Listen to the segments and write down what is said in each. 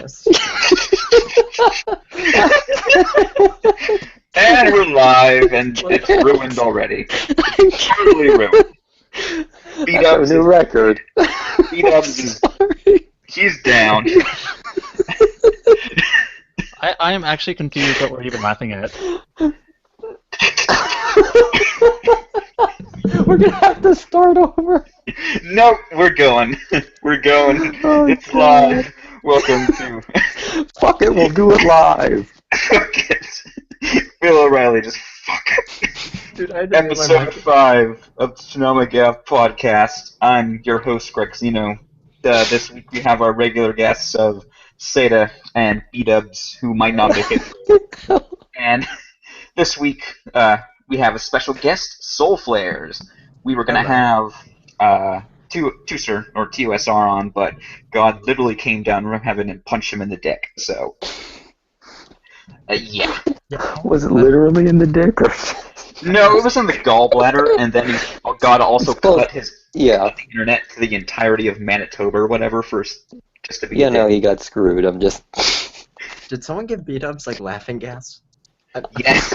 this. And we're live, and it's ruined already. It's totally ruined. That's a new record. B-Dubs is... He's down. I am actually confused what we're even laughing at. We're gonna have to start over. Nope, we're going. We're going. Oh, it's God. live. Welcome to... Fuck it, we'll do it live. Fuck it. Bill O'Reilly, just fuck it. Dude, I had to mute my Episode mic. 5 of the ToonamiGAF podcast. I'm your host, Greg Zeno. This week we have our regular guests of Seda and B-Dubs, who might not make it. And this week we have a special guest, Soul Flares. We were going to have TUSR on, but God literally came down from heaven and punched him in the dick. So, yeah. Was it literally in the dick or? No, it was in the gallbladder, and then God also cut the internet to the entirety of Manitoba or whatever just to be. Yeah, no, he got screwed. I'm just. Did someone give B-Dubs like laughing gas? Yes.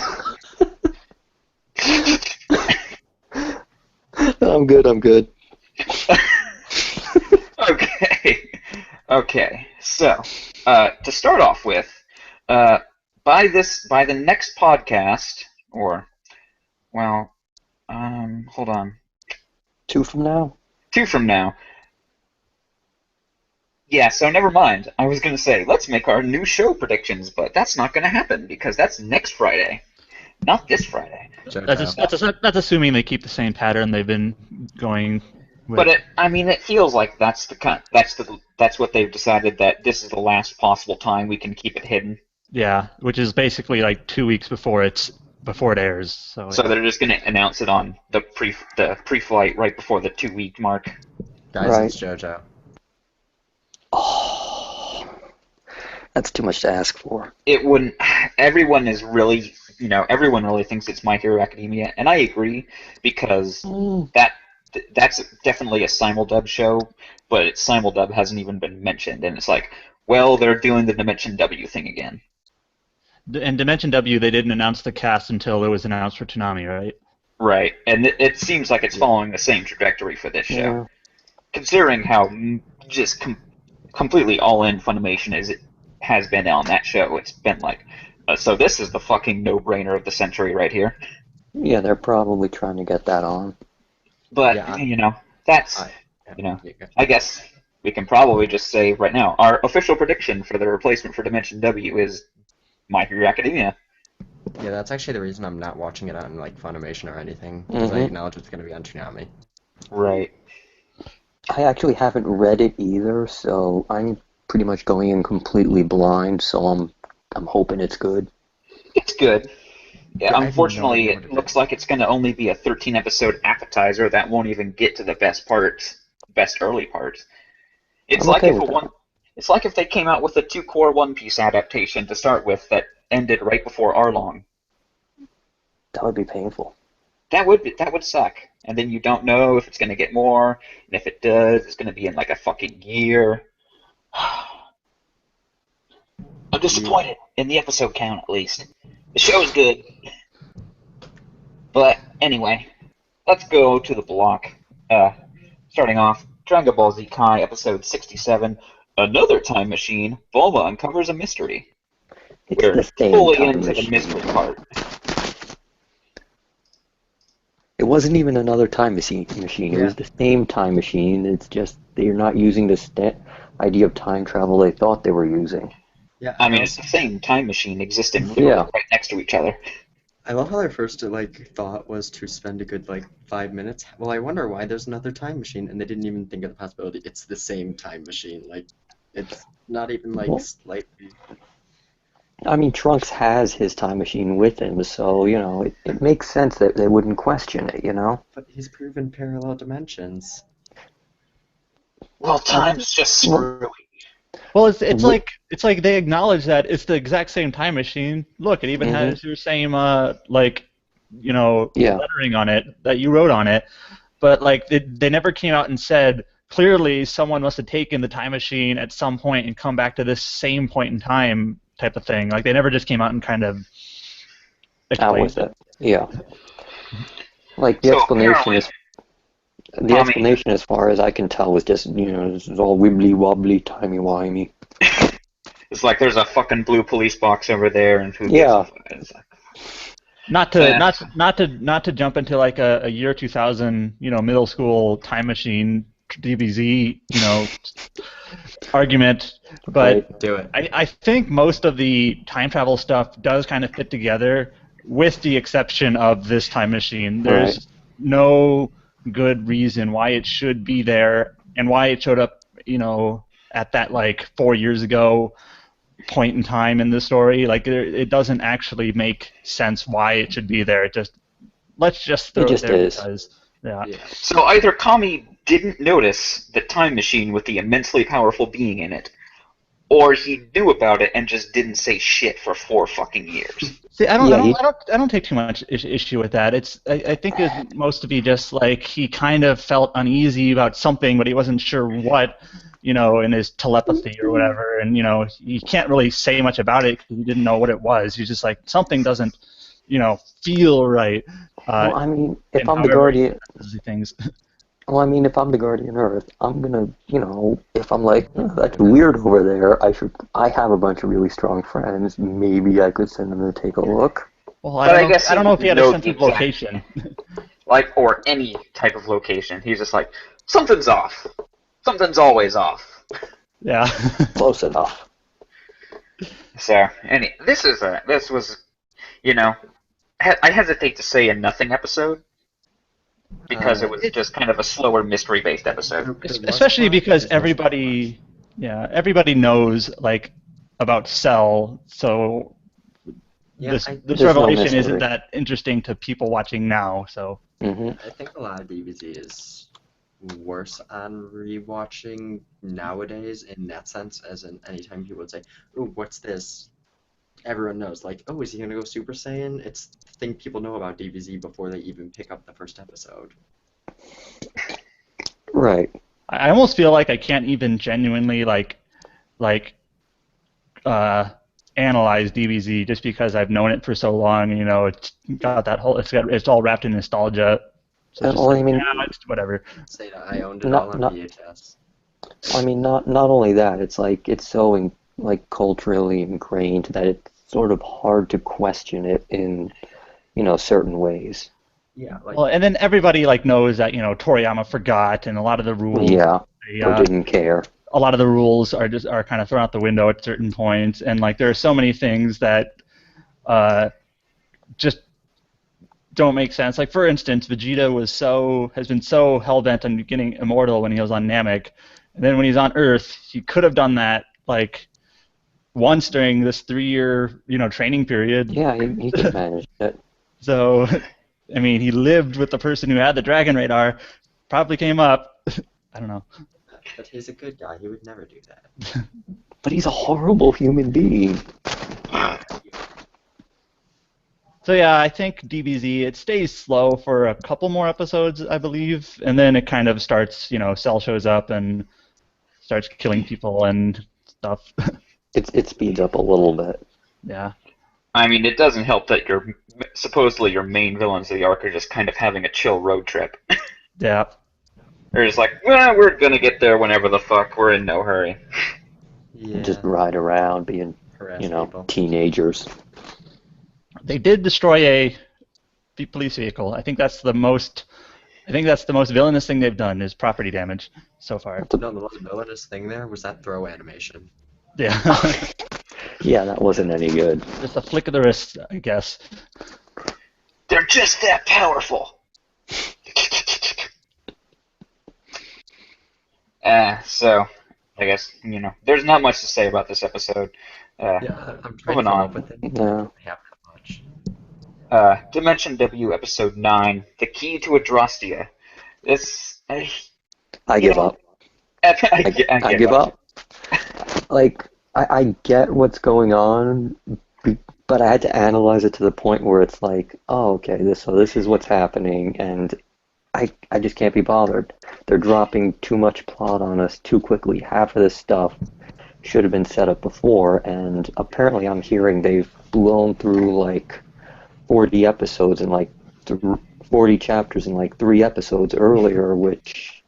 I'm good. Okay. So, to start off with, by the next podcast, or, well, hold on. 2 from now? 2 from now. Yeah, so never mind. I was going to say, let's make our new show predictions, but that's not going to happen, because that's next Friday, not this Friday. That's assuming they keep the same pattern they've been going with. But it feels like that's what they've decided, that this is the last possible time we can keep it hidden. Yeah, which is basically like 2 weeks before it airs. So they're just going to announce it on the pre-flight right before the 2-week mark. Guys, Right. It's JoJo. Oh, that's too much to ask for. It wouldn't. Everyone really thinks it's My Hero Academia, and I agree, because that's definitely a simuldub show, but simuldub hasn't even been mentioned, and it's like, well, they're doing the Dimension W thing again. And Dimension W, they didn't announce the cast until it was announced for Toonami, right? Right, and it seems like it's following the same trajectory for this show. Yeah. Considering how just completely all-in Funimation has been on that show, it's been like, so this is the fucking no-brainer of the century right here. Yeah, they're probably trying to get that on. But, I guess we can probably just say right now, our official prediction for the replacement for Dimension W is My Hero Academia. Yeah, that's actually the reason I'm not watching it on like Funimation or anything, because I acknowledge it's going to be on Toonami. Right. I actually haven't read it either, so I'm pretty much going in completely blind. So I'm hoping it's good. It's good. Yeah, I have no unfortunately, idea what it it looks is. like it's going to only be a 13-episode appetizer that won't even get to the best early parts. It's I'm like okay with that. It's like if they came out with a 2-core One Piece adaptation to start with that ended right before Arlong. That would be painful. That would suck. And then you don't know if it's going to get more, and if it does, it's going to be in like a fucking year. I'm disappointed in the episode count, at least. The show's good. But anyway, let's go to the block. Starting off, Dragon Ball Z Kai, episode 67. Another time machine. Bulma uncovers a mystery. It's We're the same fully time into machine. the mystery part. It wasn't even another time machine. It was the same time machine. It's just they're not using the idea of time travel they thought they were using. Yeah, I mean, it's the same time machine existing literally right next to each other. I love how their first thought was to spend a good 5 minutes. Well, I wonder why there's another time machine, and they didn't even think of the possibility it's the same time machine. It's not even slightly. I mean, Trunks has his time machine with him, so it makes sense that they wouldn't question it. But he's proven parallel dimensions. Well, time's just screwy. Well, it's like they acknowledge that it's the exact same time machine. Look, it even has your same lettering on it that you wrote on it. But they never came out and said clearly someone must have taken the time machine at some point and come back to this same point in time type of thing. Like, they never just came out and kind of Out explained with it. Yeah. Like the So explanation apparently, is the Tommy, explanation, as far as I can tell, was just this is all wibbly wobbly, timey wimey. it's like there's a fucking blue police box over there, and who gives Yeah. a fuck? It's like, not to jump into like a year 2000, middle school time machine DBZ, argument, but Right. Do it. I think most of the time travel stuff does kind of fit together, with the exception of this time machine. There's Right. no good reason why it should be there and why it showed up, at that like 4 years ago point in time in the story. Like, it doesn't actually make sense why it should be there. Let's just throw It it just there is. because yeah. so either Kami didn't notice the time machine with the immensely powerful being in it, or he knew about it and just didn't say shit for 4 fucking years. See, I don't, Yeah, I don't, he- I don't, I don't take too much issue with that. I think it's most to be just like he kind of felt uneasy about something, but he wasn't sure what, in his telepathy or whatever, and he can't really say much about it because he didn't know what it was. He's just like, something doesn't, feel right. Well, I mean, if and I'm the however he guardian, does things. well, I mean, if I'm the guardian Earth, I'm gonna, if I'm like, oh, that's weird over there, I have a bunch of really strong friends. Maybe I could send them to take a look. Well, But I guess I don't know if he had a know sense the of exact- location. Like, or any type of location. He's just like, something's off. Something's always off. Yeah. Close enough. So, this was, I hesitate to say a nothing episode, because it was just kind of a slower mystery-based episode. Especially because everybody knows like about Cell, so Yeah, this there's no revelation mystery. isn't that interesting to people watching now. So Hmm. I think a lot of DBZ is worse on rewatching nowadays in that sense, as in anytime people would say, "Ooh, what's this?" Everyone knows, like, "Oh, is he gonna go Super Saiyan?" It's the thing people know about DBZ before they even pick up the first episode. Right. I almost feel like I can't even genuinely analyze DBZ just because I've known it for so long. It's got that whole it's all wrapped in nostalgia. So just Well, I mean, it's whatever. Say that I owned it Not- all on not- VHS. I mean, not only that, it's like it's so culturally ingrained that it's sort of hard to question it in certain ways. Yeah, like Well, and then everybody knows that Toriyama forgot, and a lot of the rules. Yeah, they, or didn't care. a lot of the rules are kind of thrown out the window at certain points, and there are so many things that just don't make sense. Like, for instance, Vegeta has been so hell bent on getting immortal when he was on Namek, and then when he's on Earth, he could have done that once during this 3-year training period. Yeah, he could manage it. So, I mean, he lived with the person who had the Dragon Radar, probably came up. I don't know. but he's a good guy. He would never do that. But he's a horrible human being. So yeah, I think DBZ, it stays slow for a couple more episodes, I believe, and then it kind of starts, Cell shows up and starts killing people and stuff. It speeds up a little bit. Yeah. I mean, it doesn't help that supposedly your main villains of the arc are just kind of having a chill road trip. Yeah. They're just like, well, we're gonna get there whenever the fuck, we're in no hurry. Yeah. Just ride around being, harass people. teenagers. They did destroy a police vehicle. I think that's the most villainous thing they've done is property damage so far. No, the most villainous thing there was that throw animation. Yeah. Yeah, that wasn't any good. Just a flick of the wrist, I guess. They're just that powerful. So, I guess, there's not much to say about this episode. Yeah, I'm trying moving to come on. up with it. No. I have that much. Dimension W, Episode 9, The Key to Adrostia. This... I give up. I give up. I get what's going on, but I had to analyze it to the point where it's like, oh, okay, this is what's happening, and I just can't be bothered. They're dropping too much plot on us too quickly. Half of this stuff should have been set up before, and apparently I'm hearing they've blown through like 40 episodes and like 40 chapters in like 3 episodes earlier, which,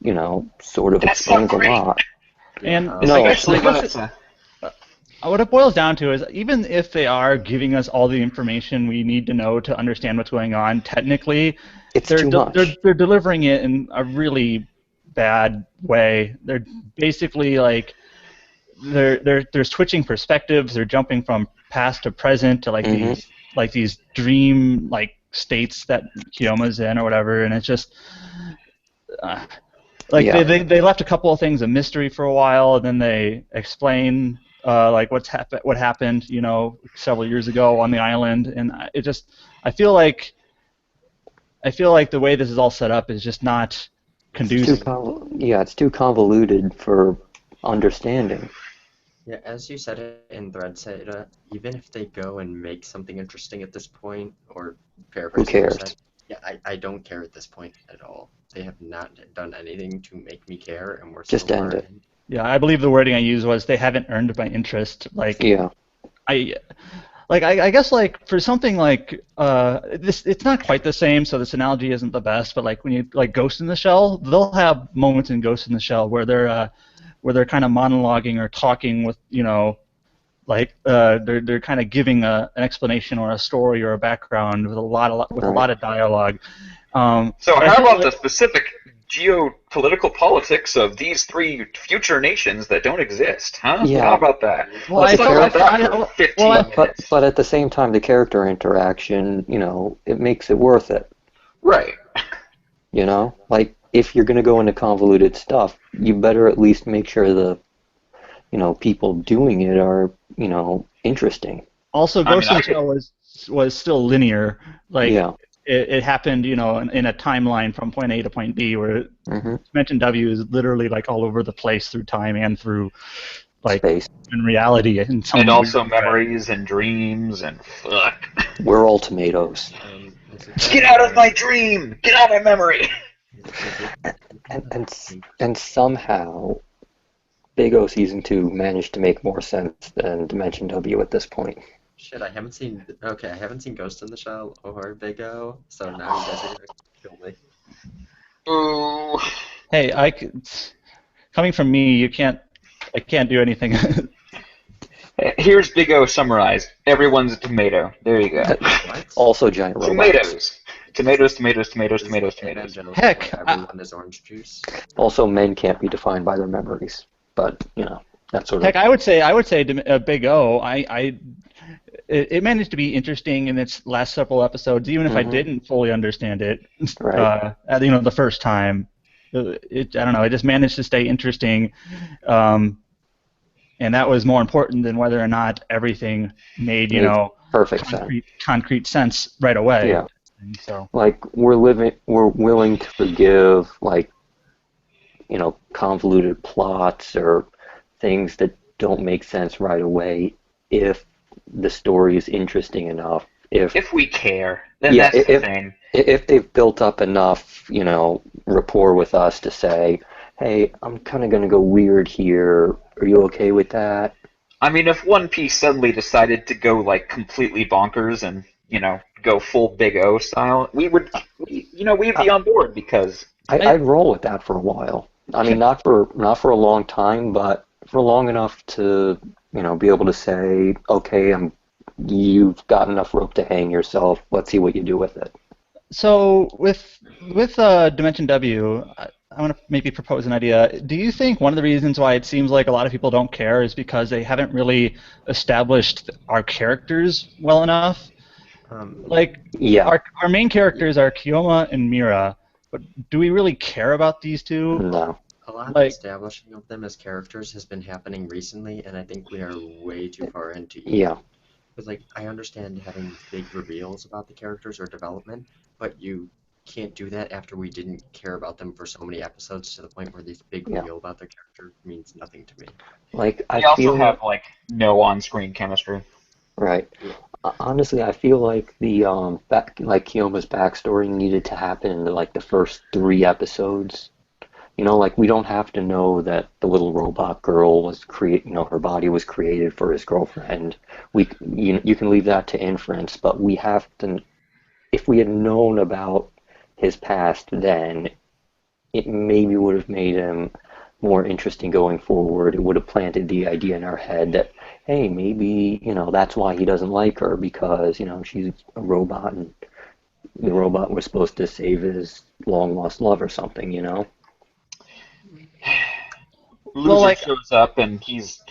sort of That's not explains a great. lot. And No. I guess, Especially when it's what it boils down to is even if they are giving us all the information we need to know to understand what's going on, technically, It's too much. they're delivering it in a really bad way. They're basically like they're switching perspectives. They're jumping from past to present to like these dream like states that Kiyoma's in or whatever, and it's just. They left a couple of things a mystery for a while, and then they explain like what happened, several years ago on the island, and I feel like the way this is all set up is just not conducive. It's too convoluted for understanding. Yeah, as you said it in Thread Seda, even if they go and make something interesting at this point, or paraphrase Who cares? what you said, yeah, I don't care at this point at all. They have not done anything to make me care, and we're Just so end far it. in. Yeah, I believe the wording I used was they haven't earned my interest. Like, Yeah. I guess like for something like this, it's not quite the same. So this analogy isn't the best, but like when you like Ghost in the Shell, they'll have moments in Ghost in the Shell where they're kind of monologuing or talking with like they're kind of giving an explanation or a story or a background with a lot of dialogue. So but I how feel about like- the specific geopolitical politics of these 3 future nations that don't exist, huh? Yeah. How about that? Well, Let's I talk felt about like- that I- for 15 well, I- minutes. But at the same time, the character interaction, it makes it worth it. Right. Like if you're going to go into convoluted stuff, you better at least make sure the, people doing it are, interesting. Also, Ghost in the Shell was still linear. Like Yeah. it happened, in a timeline from point A to point B, where Dimension W is literally like all over the place through time and through like Space. in reality and some And also weird way. memories and dreams and fuck. We're all tomatoes. Get out of my dream! Get out of my memory! And somehow, Big O Season 2 managed to make more sense than Dimension W at this point. Shit, I haven't seen Ghost in the Shell or Big O, so now you guys are gonna kill me. Ooh. Hey, coming from me, I can't do anything. Here's Big O summarized. Everyone's a tomato. There you go. What? Also giant robots. Tomatoes. Tomatoes, tomatoes, tomatoes, tomatoes, tomatoes. Heck, everyone is orange juice. Also, men can't be defined by their memories. But, that sort of... Heck, I would say Big O. It managed to be interesting in its last several episodes, even if I didn't fully understand it. Right. The first time, I don't know. It just managed to stay interesting, and that was more important than whether or not everything made perfect sense. concrete sense right away. Yeah. And so. Like we're willing to forgive convoluted plots or things that don't make sense right away if the story is interesting enough. If we care, then that's the thing. If they've built up enough, rapport with us to say, hey, I'm kind of going to go weird here. Are you okay with that? I mean, if One Piece suddenly decided to go like completely bonkers and go full Big O style, we'd be on board because I'd roll with that for a while. I mean, not for a long time, but for long enough to be able to say, okay, you've got enough rope to hang yourself. Let's see what you do with it. So with Dimension W, I want to maybe propose an idea. Do you think one of the reasons why it seems like a lot of people don't care is because they haven't really established our characters well enough? Our main characters are Kiyoma and Mira, but do we really care about these two? No. A lot of establishing of them as characters has been happening recently, and I think we are way too far into it. Yeah. Because, I understand having big reveals about the characters or development, but you can't do that after we didn't care about them for so many episodes to the point where this big reveal about their character means nothing to me. I also have no on-screen chemistry. Right. Honestly, I feel like the like Kiyoma's backstory needed to happen in like the first 3 episodes. Like we don't have to know that the little robot girl was her body was created for his girlfriend. You can leave that to inference, but we have to. If we had known about his past, then it maybe would have made him more interesting going forward. It would have planted the idea in our head that, hey, maybe, that's why he doesn't like her because, she's a robot and the robot was supposed to save his long lost love or something. Loser shows up and he's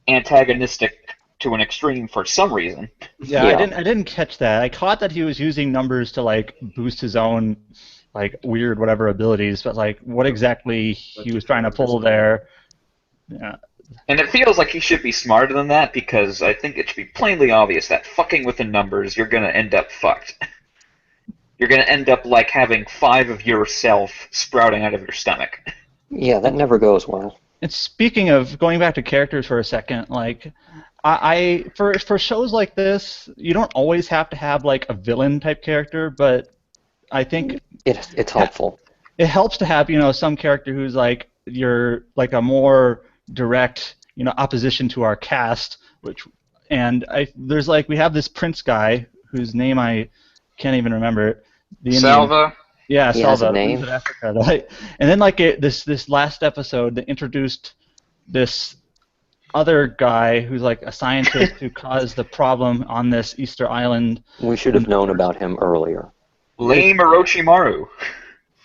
antagonistic to an extreme for some reason. Yeah, I didn't catch that. I caught that he was using numbers to like boost his own like weird whatever abilities, but like what exactly he was trying to pull there. Yeah. And it feels like he should be smarter than that because I think it should be plainly obvious that fucking with the numbers, you're gonna end up fucked. You're gonna end up like having 5 of yourself sprouting out of your stomach. Yeah, that never goes well. And speaking of going back to characters for a second, like I for shows like this, you don't always have to have like a villain type character, but I think it's helpful. It helps to have some character who's like you're like a more direct opposition to our cast, there's like we have this prince guy whose name I can't even remember. The Salva. Yeah, he Salva. has a name. Africa, right? And then like this last episode that introduced this other guy who's like a scientist who caused the problem on this Easter Island. We should have known about him earlier. Lame Orochimaru.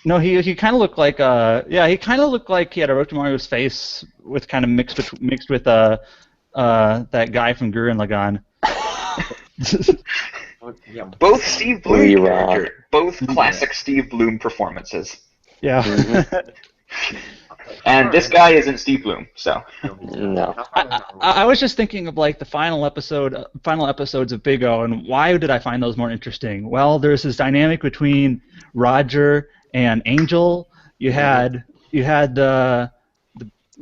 No, he kind of looked like he kind of looked like he had Orochimaru's face with kind of mixed with that guy from Gurren Lagann. Both Steve Bloom character, both classic Steve Bloom performances. Yeah. Mm-hmm. And this guy isn't Steve Bloom, so. No. I was just thinking of like the final episodes of Big O, and why did I find those more interesting? Well, there's this dynamic between Roger and Angel. You had the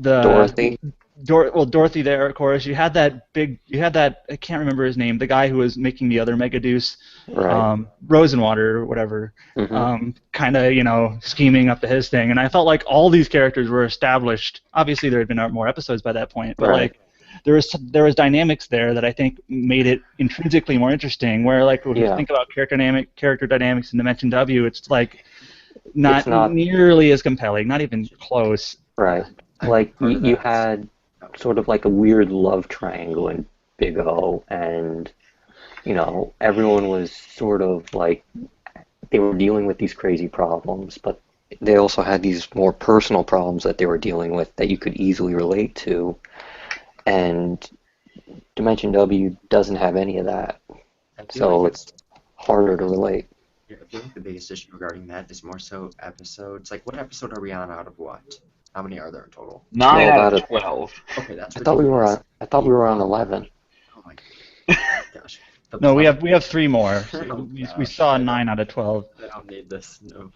Dorothy. Dorothy there, of course. You had that I can't remember his name, the guy who was making the other Megaduce, Right. Rosenwater or whatever, Mm-hmm. kind of scheming up to his thing. And I felt like all these characters were established. Obviously, there had been more episodes by that point, but Right. like there was dynamics there that I think made it intrinsically more interesting. Where like when you think about character dynamics in Dimension W, it's like not nearly as compelling, not even close. Right. Like you had sort of like a weird love triangle in Big O, and everyone was sort of like they were dealing with these crazy problems, but they also had these more personal problems that they were dealing with that you could easily relate to, and Dimension W doesn't have any of that, so it's harder to relate. Yeah, I feel like the biggest issue regarding that is more so episodes. Like, what episode are we on out of what? How many are there in total? 9 out of 12. Okay, that's I thought we were on 11. Oh my gosh. No, we have 3 more. So we saw 9 out of 12. I don't need this, no.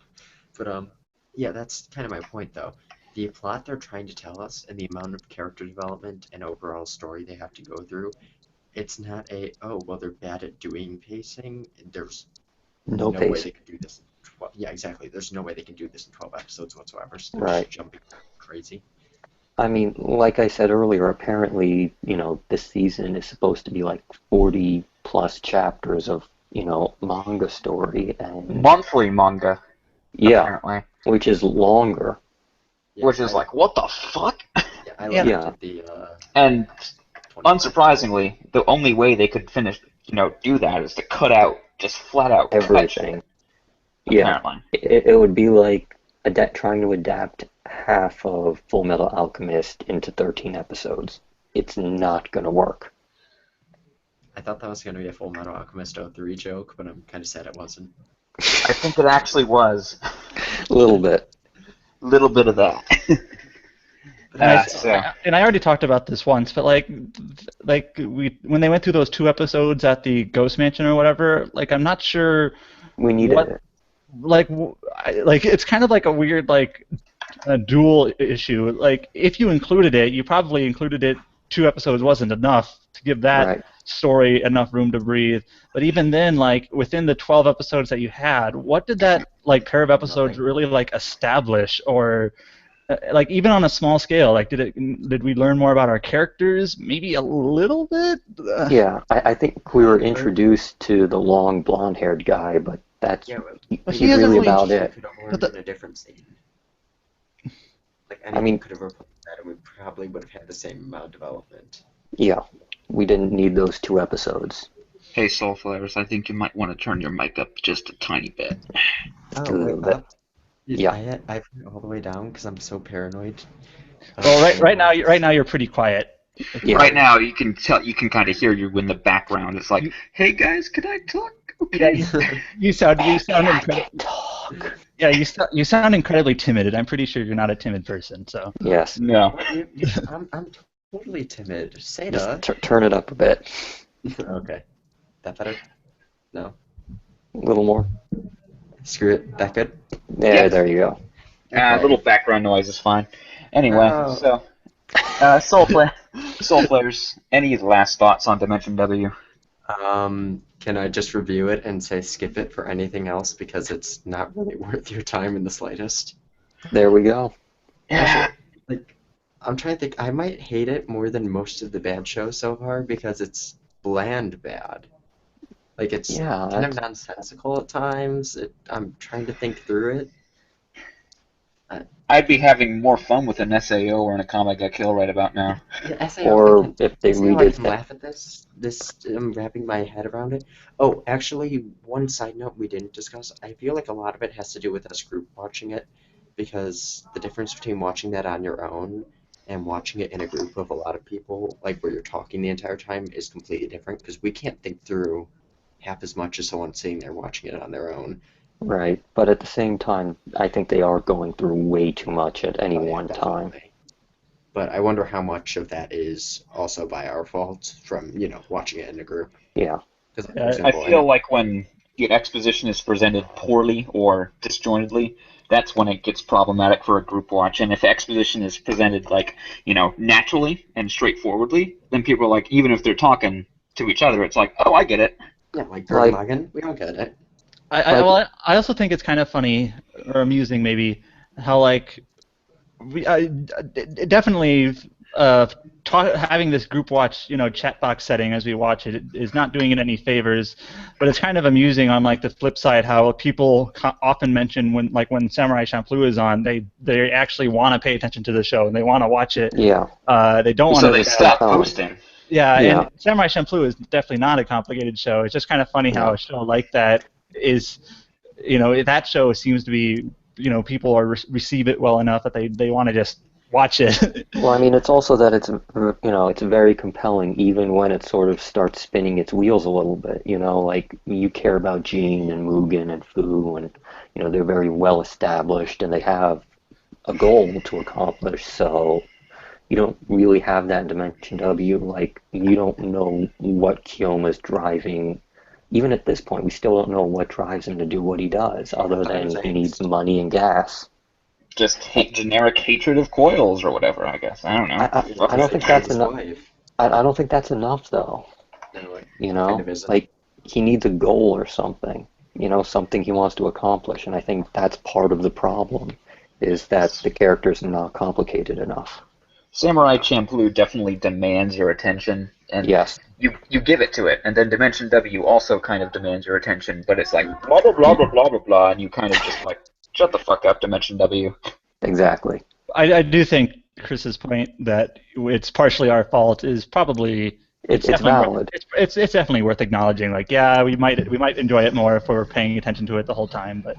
But yeah, that's kind of my point though. The plot they're trying to tell us and the amount of character development and overall story they have to go through, it's not they're bad at doing pacing. There's No way pacing. they could do this in 12. Yeah, exactly. There's no way they can do this in 12 episodes whatsoever. So they're Right. just jumping crazy. I mean, like I said earlier, apparently, this season is supposed to be like 40 plus chapters of, manga story and Monthly manga, yeah, apparently. which is longer. Yeah, Which is like, what the fuck? Yeah, I Yeah. liked the And 25. unsurprisingly, the only way they could do that is to cut out, just flat out cut Everything. shit, Yeah, apparently. it would be like trying to adapt half of Full Metal Alchemist into 13 episodes. It's not going to work. I thought that was going to be a Full Metal Alchemist 03 joke, but I'm kind of sad it wasn't. I think it actually was. A little bit. Little bit of that. And I already talked about this once, but when they went through those 2 episodes at the Ghost Mansion or whatever, like I'm not sure. We needed it. Like it's kind of like a weird a dual issue. Like if you included it, you probably included it 2 episodes wasn't enough to give that Right. story enough room to breathe. But even then, like within the 12 episodes that you had, what did that like pair of episodes really like establish, or like even on a small scale? Like did we learn more about our characters? Maybe a little bit. Yeah, I think we were introduced to the long blonde-haired guy, but that's But he's really Maybe about he it. could have But learned in a different scene. Like anything mean- could have replaced that, and we probably would have had the same amount of development. Yeah, we didn't need those 2 episodes. Hey, Soulflares, I think you might want to turn your mic up just a tiny bit. Oh, wait, That- up? yeah. I have it all the way down because I'm so paranoid. Well, right now you're pretty quiet. Yeah. Right now, you can kind of hear you in the background. It's like, hey guys, can I talk? Okay. You sound incredible. Talk. Yeah, you sound incredibly timid, and I'm pretty sure you're not a timid person. So Yes. No. I'm totally timid. Just Seda. turn it up a bit. Okay. That better? No. A little more. Screw it. That good? Yeah, there you go. A little background noise is fine. Anyway, Oh. so Soulflares, any last thoughts on Dimension W? Can I just review it and say skip it for anything else because it's not really worth your time in the slightest? There we go. Yeah. Like, I'm trying to think. I might hate it more than most of the bad shows so far because it's bland bad. Like, it's kind of nonsensical at times. I'm trying to think through it. I'd be having more fun with an SAO or an Akame ga Kill right about now. Yeah, SAO, Or if they SAO, I redid can that. laugh at this. I'm wrapping my head around it. Oh, actually, one side note we didn't discuss. I feel like a lot of it has to do with us group watching it, because the difference between watching that on your own and watching it in a group of a lot of people, like where you're talking the entire time, is completely different, because we can't think through half as much as someone sitting there watching it on their own. Right, but at the same time, I think they are going through way too much at any one time. Definitely. But I wonder how much of that is also by our fault from, watching it in a group. Yeah. Because, I feel like when the exposition is presented poorly or disjointedly, that's when it gets problematic for a group watch. And if exposition is presented naturally and straightforwardly, then people are like, even if they're talking to each other, it's like, oh, I get it. Yeah, like Gurren Lagann, we don't get it. I also think it's kind of funny or amusing maybe how like definitely having this group watch chat box setting as we watch it is not doing it any favors, but it's kind of amusing on like the flip side how people often mention when Samurai Champloo is on, they actually want to pay attention to the show and they want to watch it. Yeah. They don't want to. So they stop posting. Yeah, and Samurai Champloo is definitely not a complicated show. It's just kind of funny how a show like that is, that show seems to be, people are receive it well enough that they want to just watch it. Well, I mean, it's also that it's very compelling even when it sort of starts spinning its wheels a little bit. Like you care about Jean and Mugen and Fu, and they're very well established and they have a goal to accomplish. So you don't really have that in Dimension W. Like, you don't know what Kiyoma's driving. Even at this point, we still don't know what drives him to do what he does, other than he needs money and gas. Just generic hatred of coils or whatever, I guess. I don't know. I don't think that's enough. I don't think that's enough, though. No, like, he needs a goal or something. Something he wants to accomplish, and I think that's part of the problem, is that the characters are not complicated enough. Samurai Champloo definitely demands your attention, and yes. you give it to it, and then Dimension W also kind of demands your attention, but it's like blah blah blah blah blah blah blah, and you kind of just like shut the fuck up, Dimension W. Exactly. I do think Chris's point that it's partially our fault is probably it's valid. It's definitely worth acknowledging. Like, yeah, we might enjoy it more if we were paying attention to it the whole time, but.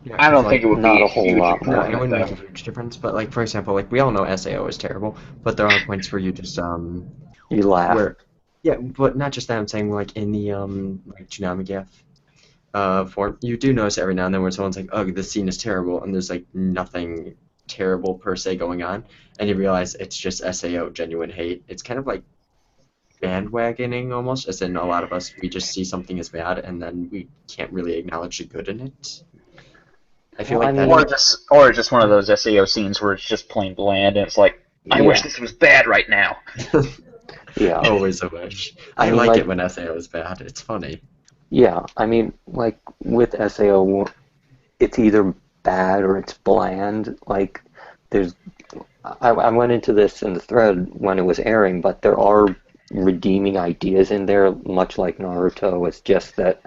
Yeah, I don't think it would not be a whole lot more. It wouldn't make a huge difference, but like for example, like we all know SAO is terrible, but there are points where you just you laugh. But not just that. I'm saying like in the like ToonamiGAF form, you do notice every now and then where someone's like, "Oh, this scene is terrible," and there's like nothing terrible per se going on, and you realize it's just SAO genuine hate. It's kind of like bandwagoning almost, as in a lot of us we just see something as bad and then we can't really acknowledge the good in it. I feel like or just one of those SAO scenes where it's just plain bland and it's like, I wish this was bad right now. Yeah. Always a wish. I I mean, like like- it when SAO is bad. It's funny. Yeah, I mean, like with SAO, it's either bad or it's bland. Like, there's, I went into this in the thread when it was airing, but there are redeeming ideas in there, much like Naruto. It's just that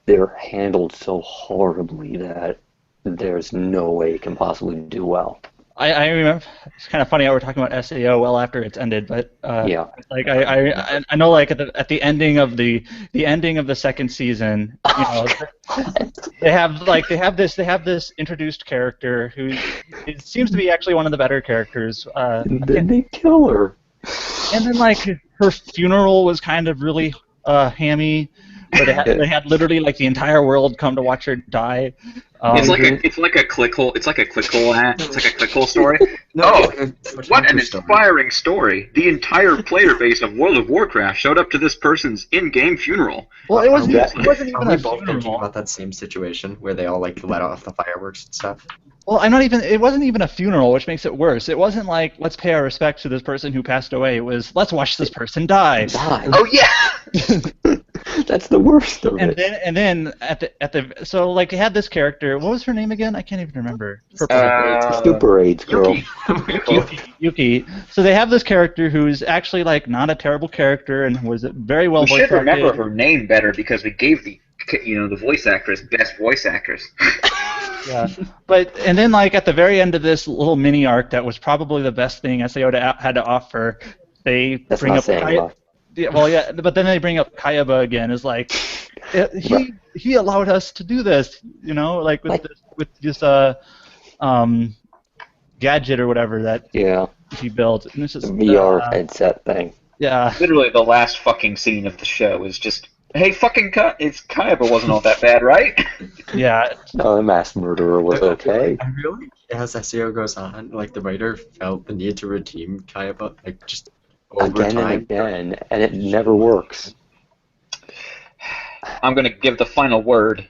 they're handled so horribly that there's no way it can possibly do well. I remember it's kind of funny how we're talking about SAO well after it's ended, but Yeah. like I know like at the ending of the ending of the second season, you know, they have this introduced character who it seems to be actually one of the better characters. And then they kill her. And then like her funeral was kind of really hammy, where they had literally like the entire world come to watch her die. It's like a clickhole. It's like a clickhole ad. It's like a clickhole story. No, What an inspiring story! The entire player base of World of Warcraft showed up to this person's in-game funeral. Well, it wasn't Are even we a both thinking funeral. about that same situation where they all like let off the fireworks and stuff? Well, it wasn't even a funeral, which makes it worse. It wasn't like, let's pay our respects to this person who passed away. It was, let's watch this person die. Die. Oh yeah. That's the worst of And it. then so like they had this character. What was her name again? I can't even remember. Super AIDS girl. Yuki. So they have this character who's actually like not a terrible character and was very well We voice should remember acted. her name better because we gave the voice actress best voice actress. Yeah, and then like at the very end of this little mini arc that was probably the best thing SAO had to offer, they That's bring not up saying much. Yeah, well, yeah, but then they bring up Kayaba again. Is like he allowed us to do this, you know, like with this gadget or whatever that Yeah, he built. And it's the just VR headset thing. Yeah. Literally, the last fucking scene of the show is just, hey, fucking it's Kayaba wasn't all that bad, right? Yeah. No, the mass murderer was okay. I really, as SEO goes on, like the writer felt the need to redeem Kayaba, like just over Again time. and again, and it never works. I'm gonna give the final word.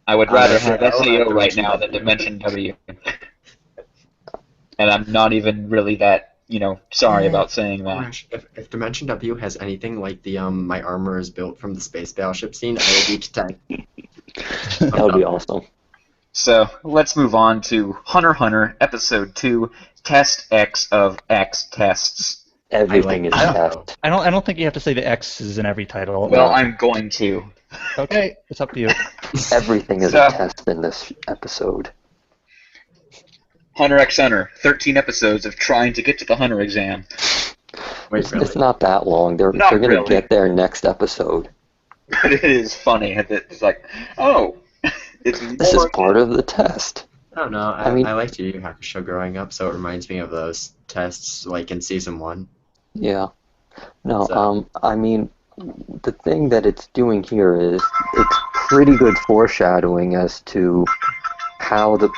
I would rather have SEO SEO right now than Dimension W. And I'm not even really that, sorry about saying that. Gosh, if Dimension W has anything like the my armor is built from the space battleship scene, I will be content. That would be awesome. So let's move on to Hunter x Hunter Episode 2, Test X of X Tests. Everything is that, test. I don't think you have to say the X's in every title. Well, I'm going to. Okay, it's up to you. Everything is So- a test in this episode. Hunter x Hunter, 13 episodes of trying to get to the Hunter exam. Wait, It's, really? it's not that long. They're Not going to really. get there next episode. But it is funny. It's like, oh, it's This is part of the test. I don't know. I mean- I liked Yu Yu Hakusho growing up, so it reminds me of those tests like in season 1. Yeah. No, So- I mean, the thing that it's doing here is it's pretty good foreshadowing as to how the...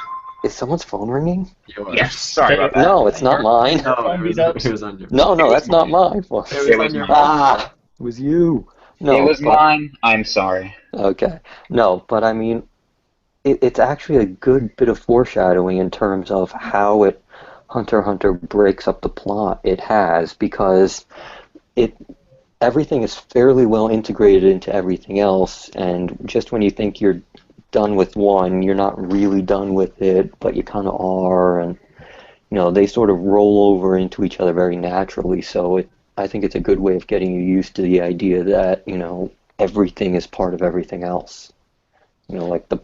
Is someone's phone ringing? Yes, sorry about that. No, it's not mine. No, it was on your. No, that's not mine. Well, It was mine. Ah, it was you. No, It was but- mine. I'm sorry. Okay. No, but I mean, it's actually a good bit of foreshadowing in terms of how Hunter x Hunter breaks up the plot. It has, because everything is fairly well integrated into everything else, and just when you think you're done with one, you're not really done with it, but you kind of are, and they sort of roll over into each other very naturally. So I think it's a good way of getting you used to the idea that everything is part of everything else. Like the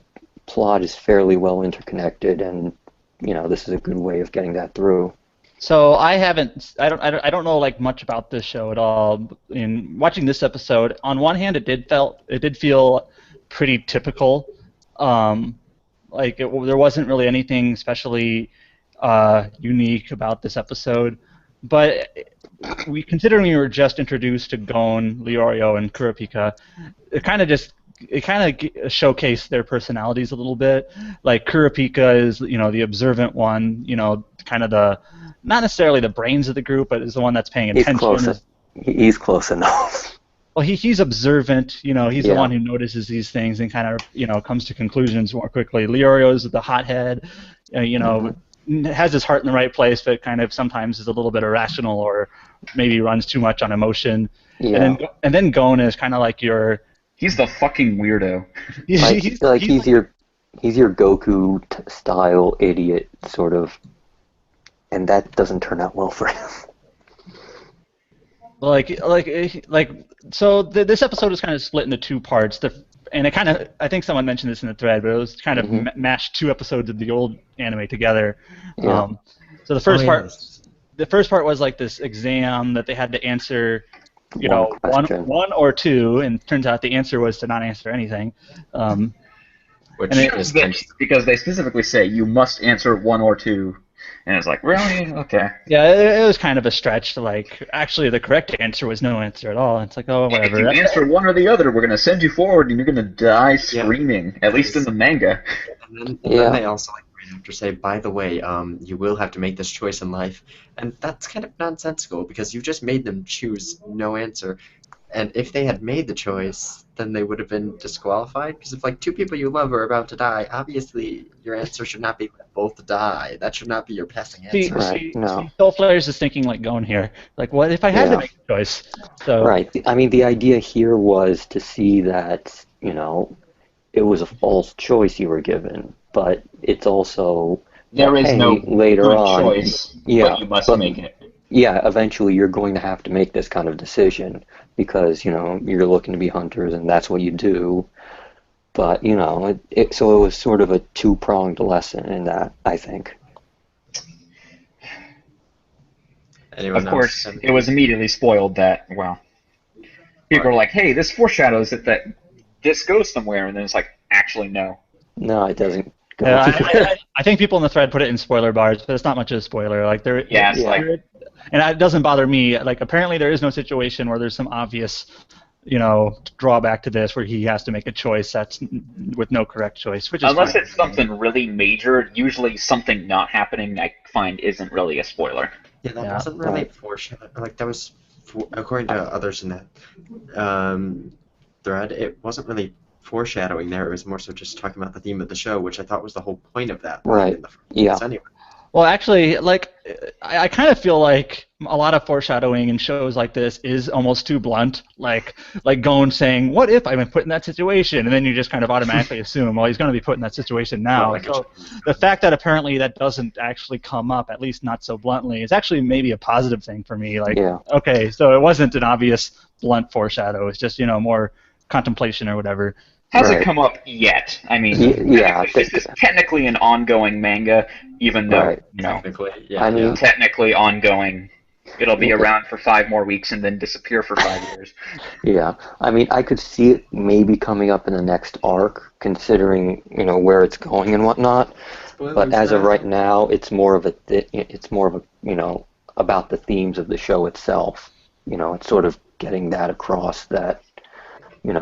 plot is fairly well interconnected, and this is a good way of getting that through. So I don't know like much about this show at all. In watching this episode, on one hand, it did feel pretty typical. There wasn't really anything especially unique about this episode, but considering we were just introduced to Gon, Leorio, and Kurapika, it kind of showcased their personalities a little bit. Like Kurapika is the observant one, kind of the not necessarily the brains of the group, but is the one that's paying He's attention. close. He's close enough. Well, he's observant. He's Yeah. the one who notices these things and kind of comes to conclusions more quickly. Leorio is the hothead. has his heart in the right place, but kind of sometimes is a little bit irrational or maybe runs too much on emotion. Yeah. And then Gon is kind of like your. He's the fucking weirdo. He's your Goku style idiot sort of, and that doesn't turn out well for him. So this episode was kind of split into two parts. And it kind of, I think someone mentioned this in the thread, but it was kind of mashed two episodes of the old anime together. Yeah. So the first part was like this exam that they had to answer, one or two, and it turns out the answer was to not answer anything. Because they specifically say you must answer one or two. And it's like, really? Okay. Yeah, it was kind of a stretch to actually the correct answer was no answer at all. It's like, oh, whatever. If you answer one or the other, we're going to send you forward and you're going to die screaming, at least in the manga. And then they also right after say, by the way, you will have to make this choice in life. And that's kind of nonsensical because you just made them choose no answer. And if they had made the choice, then they would have been disqualified. Because if two people you love are about to die, obviously your answer should not be let both die. That should not be your passing answer. Soul Flares is thinking like Gon here. Like, what if I had to make a choice? So. Right. I mean, the idea here was to see that, it was a false choice you were given, but it's also there is no later good on choice, but you must make it. Yeah, eventually you're going to have to make this kind of decision because, you're looking to be hunters and that's what you do. But, so it was sort of a two-pronged lesson in that, I think. Of course, it was immediately spoiled that, people are like, hey, this foreshadows that this goes somewhere, and then it's like, actually, no. No, it doesn't. I think people in the thread put it in spoiler bars, but it's not much of a spoiler. And it doesn't bother me. Like, apparently there is no situation where there's some obvious, drawback to this where he has to make a choice that's with no correct choice. Unless it's something really major, usually something not happening I find isn't really a spoiler. Yeah, that wasn't really foreshadow. That was, according to others in that thread, it wasn't really foreshadowing there. It was more so just talking about the theme of the show, which I thought was the whole point of that. Right. Anyway. Well, actually, I kind of feel like a lot of foreshadowing in shows like this is almost too blunt. Like Gon saying, "What if I'm put in that situation?" And then you just kind of automatically assume, well, he's going to be put in that situation now. So the fact that apparently that doesn't actually come up, at least not so bluntly, is actually maybe a positive thing for me. Okay, so it wasn't an obvious blunt foreshadow. It's just more contemplation or whatever. Hasn't come up yet. I mean, this is technically an ongoing manga, even though, technically ongoing. It'll be around for 5 more weeks and then disappear for 5 years. Yeah, I mean, I could see it maybe coming up in the next arc, considering, where it's going and whatnot. But as of right now, it's more of a, about the themes of the show itself. It's sort of getting that across that, these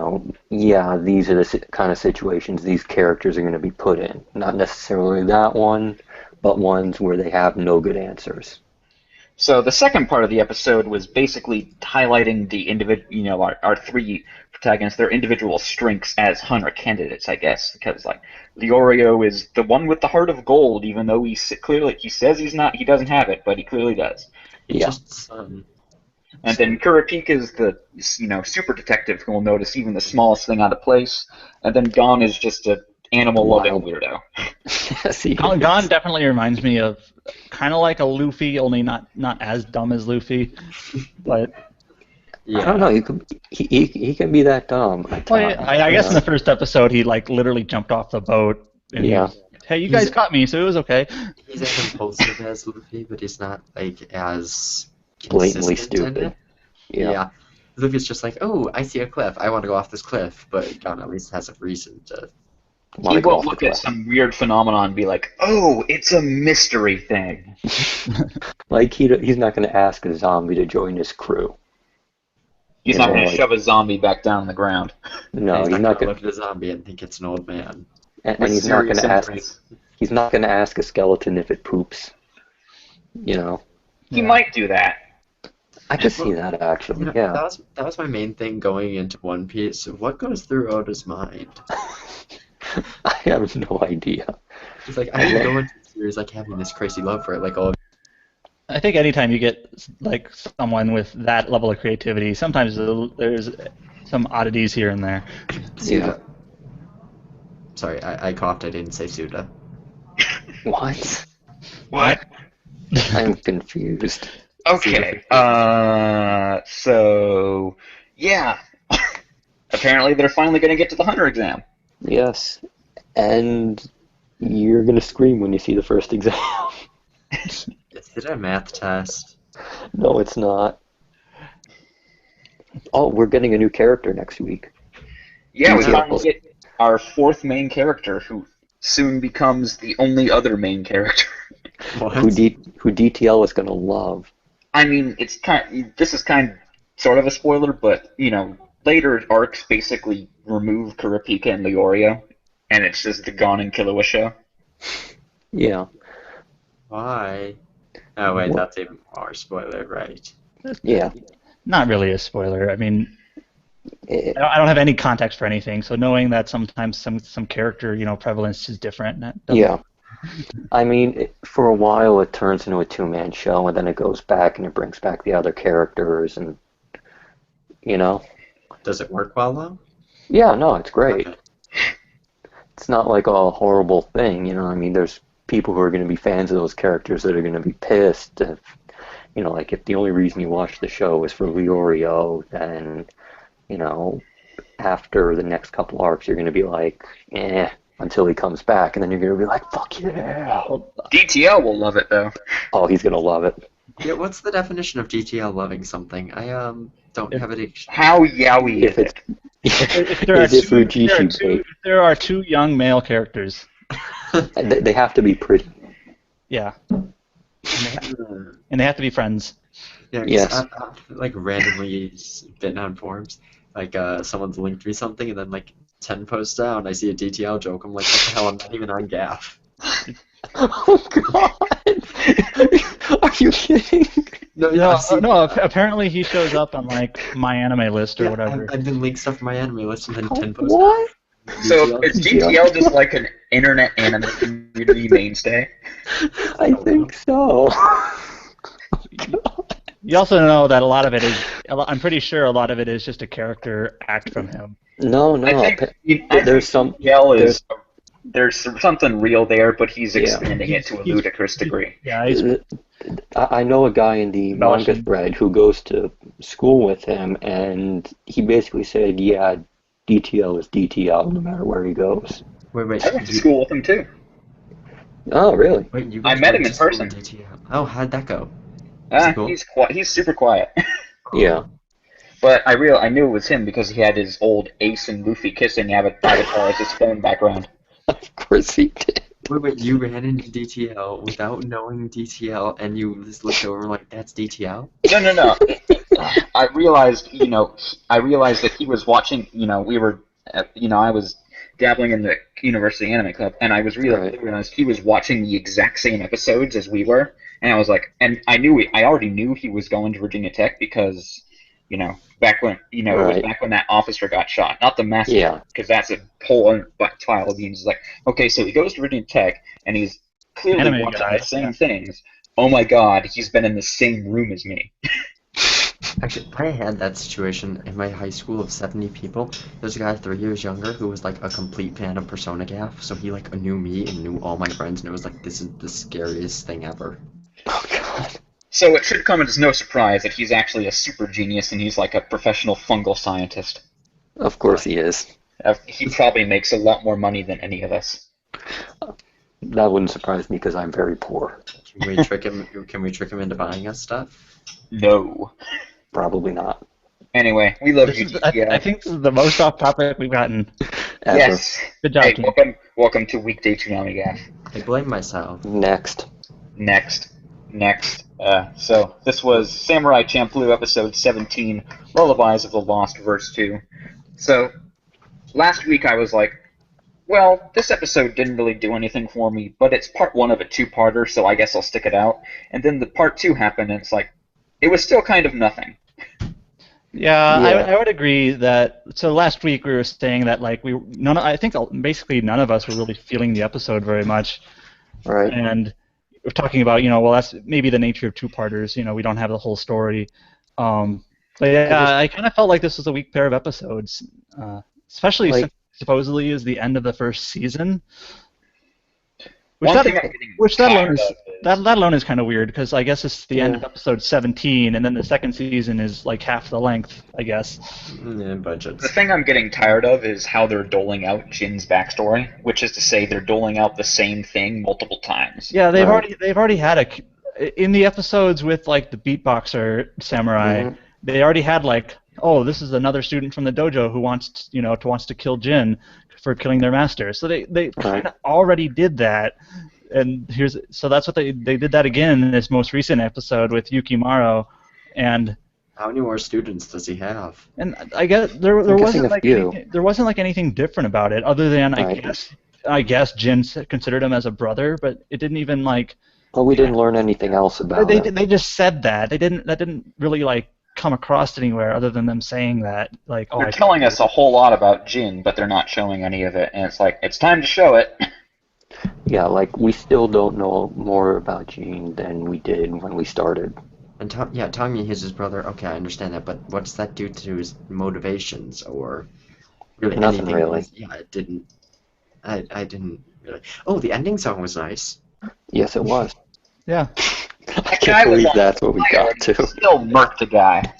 are the kind of situations these characters are going to be put in. Not necessarily that one, but ones where they have no good answers. So the second part of the episode was basically highlighting the our 3 protagonists, their individual strengths as hunter candidates, I guess, because Leorio is the one with the heart of gold, even though he says he doesn't have it, but he clearly does. And then Kurapika is the super detective who will notice even the smallest thing out of place. And then Gon is just an animal-loving weirdo. Gon definitely reminds me of kind of like a Luffy, only not as dumb as Luffy. But I don't know. He can be that dumb. I guess in the first episode he literally jumped off the boat. And hey, you guys caught me, so it was okay. He's as impulsive as Luffy, but he's not as blatantly stupid. Yeah. Luffy's just like, oh, I see a cliff. I want to go off this cliff, but Gon at least has a reason to. He won't look at some weird phenomenon and be like, oh, it's a mystery thing. He's not going to ask a zombie to join his crew. He's not going to shove a zombie back down on the ground. No, he's not going to look at a zombie and think it's an old man. And he's not going to ask. He's not going to ask a skeleton if it poops. He might do that. I could see that actually. That was my main thing going into One Piece. What goes through Oda's mind? I have no idea. He's like, I can go into this series like having this crazy love for it, like all. I think anytime you get like someone with that level of creativity, sometimes there's some oddities here and there. Suda. Sorry, I coughed. I didn't say Suda. What? What? I'm confused. Okay. So yeah. Apparently, they're finally going to get to the Hunter exam. Yes. And you're gonna scream when you see the first exam. Is it a math test? No, it's not. Oh, we're getting a new character next week. Yeah, we Yeah. finally get our fourth main character, who soon becomes the only other main character. What? Who DTL is gonna love. I mean, this is sort of a spoiler, but later arcs basically remove Kurapika and Leorio, and it's just the Gon and Killua show. Yeah. Why? Oh wait, What? that's even more spoiler, right? Yeah. Not really a spoiler. I mean, It- I don't have any context for anything, so knowing that sometimes some character prevalence is different. yeah. I mean, for a while it turns into a two-man show, and then it goes back and it brings back the other characters, and Does it work well though? yeah, no, it's great. Okay. It's not like a horrible thing, I mean, there's people who are going to be fans of those characters that are going to be pissed if, like if the only reason you watch the show is for Leorio, then, after the next couple arcs, you're going to be like, until he comes back, and then you're going to be like, fuck yeah. DTL will love it, though. Oh, he's going to love it. Yeah, what's the definition of GTL loving something? I don't have it. How yaoi If is it's it? If there are Is it two, Fujishi bait? if there are two young male characters, They have to be pretty. yeah, and they have to be friends. Yeah, 'cause Yes. I've like randomly been on forums, like someone's linked me something, and then like 10 posts down, I see a DTL joke. I'm like, what the hell? I'm not even on GAF. Oh, God! Are you kidding? No, No, I've seen, apparently he shows up on like my anime list or yeah, whatever. I've been linked stuff from my anime list, and then 10 posts. What? So is GTL just like an internet anime community mainstay? I think so. You also know that a lot of it is. I'm pretty sure a lot of it is just a character act from him. No, I think there's some. GTL is there's something real there, but he's Yeah. expanding it to a ludicrous degree. Yeah, he's I know a guy in the manga Embellishing. thread who goes to school with him, and he basically said, "Yeah, DTL is DTL no matter where he goes." Wait, I went to school with him too. Oh, really? Wait, you I guys met went him to in school person. with DTL? Oh, how'd that go? Is he cool? He's super quiet. Yeah. But I knew it was him because he had his old Ace and Luffy kissing avatar as his phone background. Of course he did. Wait, you ran into DTL without knowing DTL, and you just looked over like, that's DTL? No. I realized that he was watching. I was dabbling in the University Anime Club, and I realized he was watching the exact same episodes as we were, and I was like, and I already knew he was going to Virginia Tech because, back when it was back when that officer got shot, not the massacre, Yeah. because that's a whole other pile of beans. It's like, okay, so he goes to Virginia Tech, and he's clearly Anime watching guy, the same things. Oh my God, he's been in the same room as me. Actually, I had that situation in my high school of 70 people. There's a guy 3 years younger who was like a complete fan of Persona GAF, so he like knew me and knew all my friends, and it was like, this is the scariest thing ever. Oh, God. So it should come as no surprise that he's actually a super genius and he's like a professional fungal scientist. Of course he is. He probably makes a lot more money than any of us. That wouldn't surprise me because I'm very poor. Can we trick him? Can we trick him into buying us stuff? No. Probably not. Anyway, we love This you, is, DTL. I think this is the most off topic we've gotten. Ever. Yes. Good job, Hey, team. welcome to weekday ToonamiGAF. I blame myself. Next. Next. So this was Samurai Champloo episode 17, Lullabies of the Lost, verse 2. So last week I was like, well, this episode didn't really do anything for me, but it's part 1 of a 2-parter, so I guess I'll stick it out. And then the part 2 happened, and it's like, it was still kind of nothing. Yeah, Yeah. I would agree that. So last week we were saying that like I think basically none of us were really feeling the episode very much. Right. And we're talking about, well, that's maybe the nature of two-parters. We don't have the whole story. But yeah, I kind of felt like this was a weak pair of episodes, especially Like, since supposedly is the end of the first season. One thing I'm getting Which that alone tired is of that alone is kind of weird because I guess it's the end Yeah. of episode 17, and then the second season is like half the length, I guess. Yeah, The budgets. thing I'm getting tired of is how they're doling out Jin's backstory, which is to say they're doling out the same thing multiple times. Yeah, Right. they've already had in the episodes with like the beatboxer samurai. Mhm. They already had like, oh, this is another student from the dojo who wants to kill Jin for killing their master. So they kind of already did that. And so that's what they did that again in this most recent episode with Yukimaro, and How many more students does he have? I guess there I'm guessing wasn't a like few. anything different about it other than Right. I guess Jin considered him as a brother, but it didn't even like Well, we didn't learn anything else about they it. they just said that that didn't really like come across anywhere other than them saying that like They're telling us a whole lot about Jin, but they're not showing any of it, and it's like, it's time to show it. Yeah, like, we still don't know more about Gene than we did when we started. And telling me he's his brother. Okay, I understand that, but what does that do to his motivations or really Nothing anything? really. Yeah, it didn't. I didn't really. Oh, the ending song was nice. Yes, it was. yeah. I can't believe that's what we got to. Still murked the guy.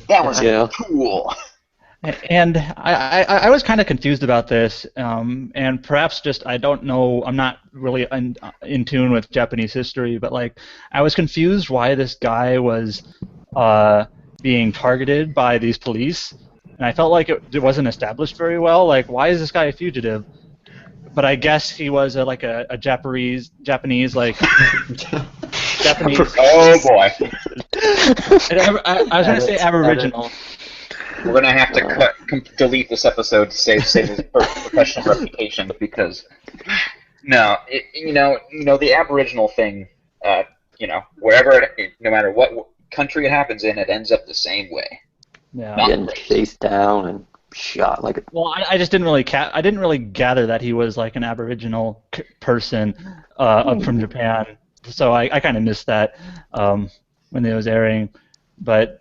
That was Yeah. cool. And I was kind of confused about this, and perhaps just I don't know, I'm not really in tune with Japanese history, but like I was confused why this guy was being targeted by these police, and I felt like it wasn't established very well. Like, why is this guy a fugitive? But I guess he was a Japanese like Japanese. Oh boy. I was going to say Aboriginal. We're gonna have to delete this episode to save his professional reputation because no, the Aboriginal thing, wherever, no matter what country it happens in, it ends up the same way. Yeah. Getting chased down and shot like a... Well, I just didn't really I didn't really gather that he was like an Aboriginal person from Japan, so I kind of missed that when it was airing, but.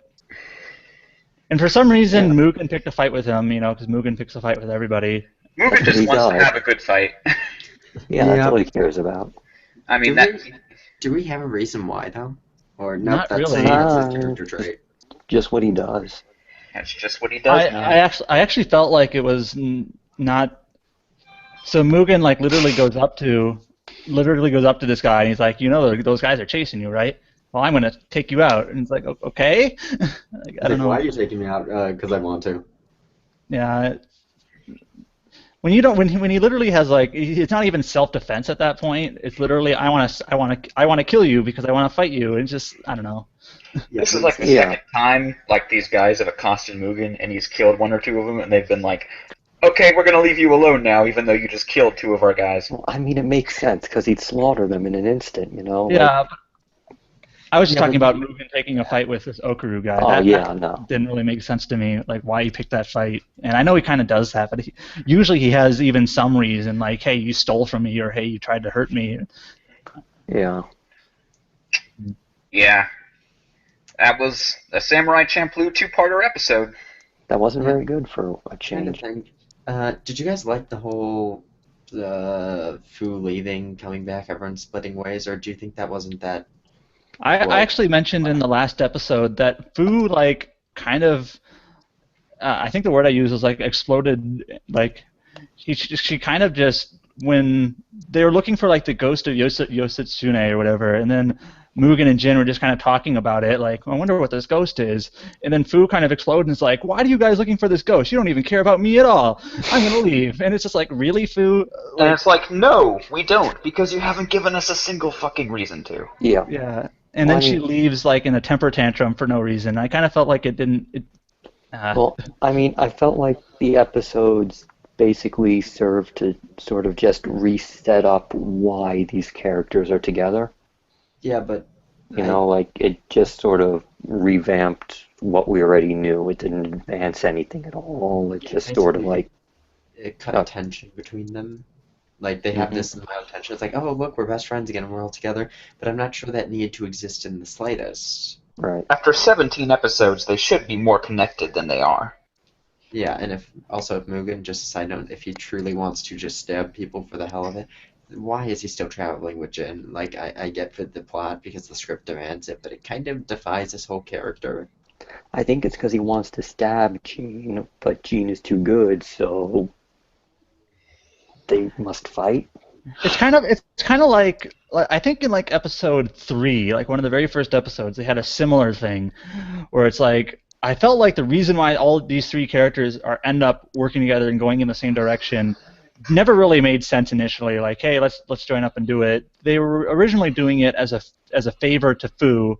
And for some reason, Mugen picked a fight with him, because Mugen picks a fight with everybody. Mugen just wants to have a good fight. Yeah, that's all he cares about. I mean, do we have a reason why though, or Not really. That's his character trait. Just what he does. That's just what he does. I actually felt like it was not. So Mugen like literally goes up to this guy and he's like, those guys are chasing you, right? Well, I'm gonna take you out, and it's like, okay. I don't know. Why are you taking me out? Because I want to. Yeah. When he literally has like, it's not even self-defense at that point. It's literally, I want to kill you because I want to fight you. It's just, I don't know. This is like the second time like these guys have accosted Mugen and he's killed one or two of them, and they've been like, okay, we're gonna leave you alone now, even though you just killed two of our guys. Well, I mean, it makes sense because he'd slaughter them in an instant, Yeah. I was just talking about Mugen taking a fight with this Okaru guy. That didn't really make sense to me, like why he picked that fight. And I know he kind of does that, but usually he has even some reason, like, hey, you stole from me, or hey, you tried to hurt me. Yeah. Yeah. That was a Samurai Champloo two-parter episode. That wasn't very good for a change. Did you guys like the whole Fu leaving, coming back, everyone splitting ways, or do you think that wasn't that? I actually mentioned in the last episode that Fu like kind of, I think the word I used was like exploded. Like she kind of just, when they were looking for like the ghost of Yosetsune or whatever, and then Mugen and Jin were just kind of talking about it, like, I wonder what this ghost is. And then Fu kind of exploded and is like, why are you guys looking for this ghost? You don't even care about me at all. I'm going to leave. And it's just like, really, Fu? And it's like, no, we don't, because you haven't given us a single fucking reason to. Yeah. Yeah. And then she leaves like in a temper tantrum for no reason. I kind of felt like it didn't... Well, I mean, I felt like the episodes basically served to sort of just reset up why these characters are together. Yeah, but... like, it just sort of revamped what we already knew. It didn't advance anything at all. It just sort of like... It cut tension between them. Like, they have this mild tension. It's like, oh, look, we're best friends again, we're all together. But I'm not sure that needed to exist in the slightest. Right. After 17 episodes, they should be more connected than they are. Yeah, and if Mugen, just a side note, if he truly wants to just stab people for the hell of it, why is he still traveling with Jin? Like, I get the plot because the script demands it, but it kind of defies his whole character. I think it's because he wants to stab Jean, but Jean is too good, so they must fight. It's kind of like I think in like episode 3, like one of the very first episodes, they had a similar thing where it's like I felt like the reason why all these 3 characters end up working together and going in the same direction never really made sense initially. Like, hey, let's join up and do it. They were originally doing it as a favor to Fu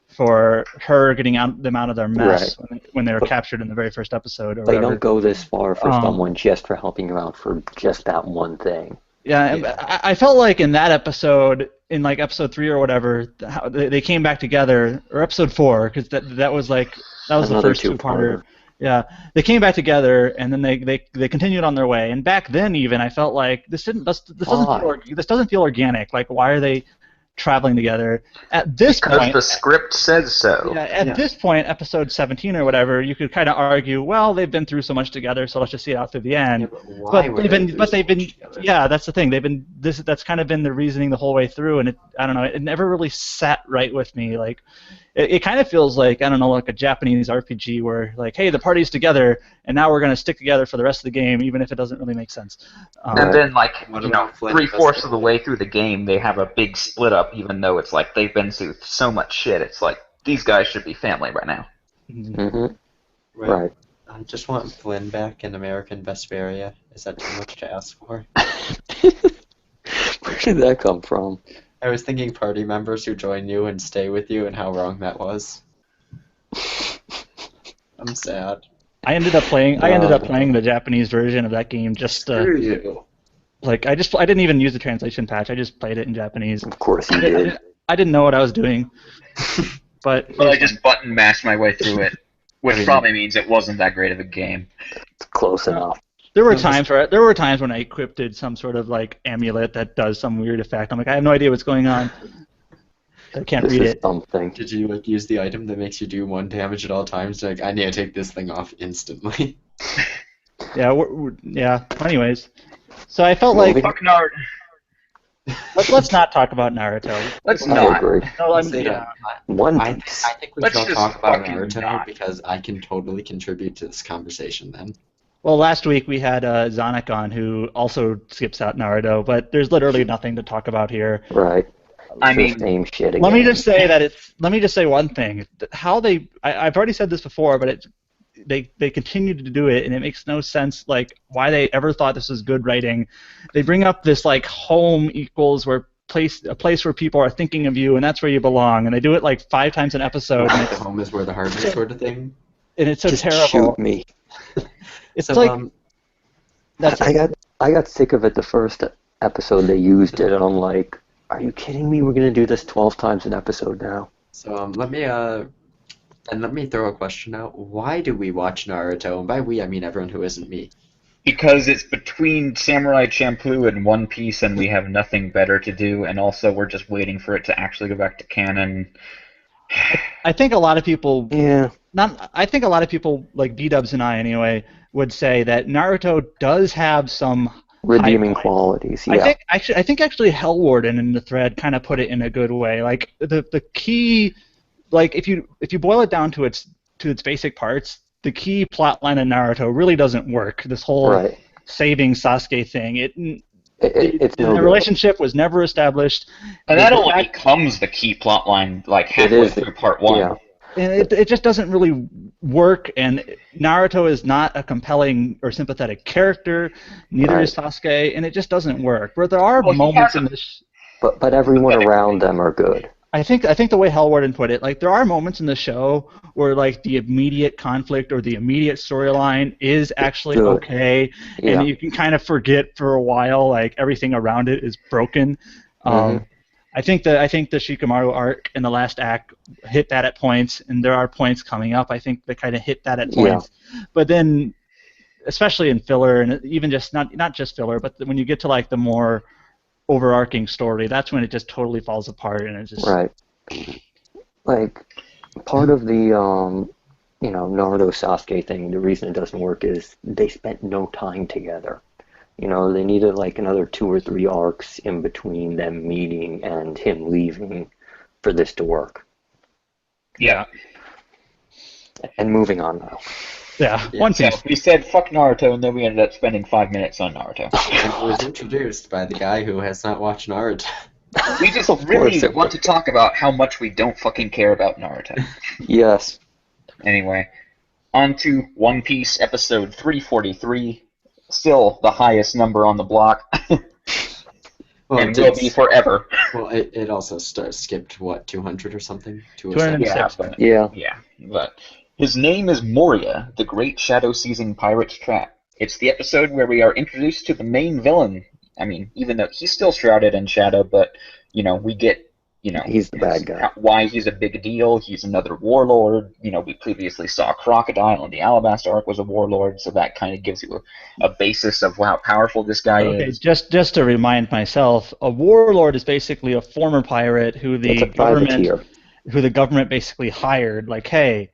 for her getting them out of their mess when they were captured in the very first episode. Or they whatever. don't go this far for someone just for helping you out for just that one thing. Yeah. I felt like in that episode, in like episode 3 or whatever, they came back together, or episode 4, because that was the first two-parter. Yeah, they came back together, and then they continued on their way. And back then, even I felt like this doesn't feel organic. Like, why are they traveling together at this point? Because the script says so. Yeah, at this point, episode 17 or whatever, you could kind of argue, well, they've been through so much together, so let's just see it out through the end. Yeah, that's the thing. That's kind of been the reasoning the whole way through, and I don't know, it never really sat right with me. Like, it kind of feels like, I don't know, like a Japanese RPG where, like, hey, the party's together, and now we're going to stick together for the rest of the game, even if it doesn't really make sense. And then, like, 3/4 of the way through the game, they have a big split up, even though it's like they've been through so much shit. It's like, these guys should be family right now. Mm-hmm. Right. I just want Flynn back in American Vesperia. Is that too much to ask for? Where did that come from? I was thinking party members who join you and stay with you, and how wrong that was. I'm sad. I ended up playing the Japanese version of that game just Screw you. Like I didn't even use the translation patch. I just played it in Japanese. Of course you did. I didn't know what I was doing. But I just button mashed my way through it, which probably means it wasn't that great of a game. It's close enough. There were times when I equipped some sort of like amulet that does some weird effect. I'm like, I have no idea what's going on. I can't read it. Something. Did you like use the item that makes you do 1 damage at all times? Like, I need to take this thing off instantly. Yeah. Anyways, so I felt like Fuck Naruto. let's not talk about Naruto. Let's I not. agree. No, I One Piece. think we Let's should all just talk about fucking Naruto not. because I can totally contribute to this conversation then. Well, last week we had Zonik on, who also skips out Naruto, but there's literally nothing to talk about here. Right. I It's mean, the same shit again. Let me just say one thing. I've already said this before, but they continue to do it, and it makes no sense, like, why they ever thought this was good writing. They bring up this, like, home equals a place where people are thinking of you, and that's where you belong, and they do it, like, 5 times an episode. The home is where the heart is, sort of thing. And it's so Just terrible. shoot me. It's So, like I got sick of it the first episode they used it, and I'm like, are you kidding me? We're gonna do this 12 times an episode now. So let me throw a question out. Why do we watch Naruto? And by we, I mean everyone who isn't me. because it's between Samurai Champloo and One Piece, and we have nothing better to do, and also we're just waiting for it to actually go back to canon. I think a lot of people Yeah. like B-dubs and I anyway would say that Naruto does have some Redeeming high qualities. I Yeah. think actually Hellwarden in the thread kind of put it in a good way. Like the key, like if you boil it down to its basic parts, the key plot line in Naruto really doesn't work. This whole Right. saving Sasuke thing, It's no the good. relationship was never established. And that The only fact- becomes the key plotline like halfway is. through part 1. Yeah. And it just doesn't really work, and Naruto is not a compelling or sympathetic character, neither is Sasuke, and it just doesn't work. But there are Well, he moments has in a- this. But everyone around them are good. I think the way Hellwarden put it, like there are moments in the show where like the immediate conflict or the immediate storyline is actually good. okay, Yeah. and you can kind of forget for a while like everything around it is broken. Mhm. I think the Shikamaru arc in the last act hit that at points, and there are points coming up. I think they kind of hit that at points, but then especially in filler, and even just not just filler, but when you get to like the more overarching story, that's when it just totally falls apart, and it just Right. Like, part of the Naruto Sasuke thing, the reason it doesn't work is they spent no time together. They needed like another 2 or 3 arcs in between them meeting and him leaving for this to work. yeah. And moving on now. Yeah, Yeah. One So Piece. we said fuck Naruto, and then we ended up spending 5 minutes on Naruto. And it was introduced by the guy who has not watched Naruto. We just Of really course it want to talk about how much we don't fucking care about Naruto. Yes. Anyway, on to One Piece episode 343. Still the highest number on the block, Well, and will be forever. Well, it also skipped, what, 200 or something? 200. 207? Yeah. But his name is Moria, the Great Shadow-Seizing Pirate's Trap. It's the episode where we are introduced to the main villain. I mean, even though he's still shrouded in shadow, but, we get, He's the bad guy. why he's a big deal. He's another warlord. We previously saw Crocodile, and the Alabasta arc was a warlord, so that kind of gives you a basis of how powerful this guy Okay, is. just to remind myself, a warlord is basically a former pirate who It's the a government basically hired. Like, hey,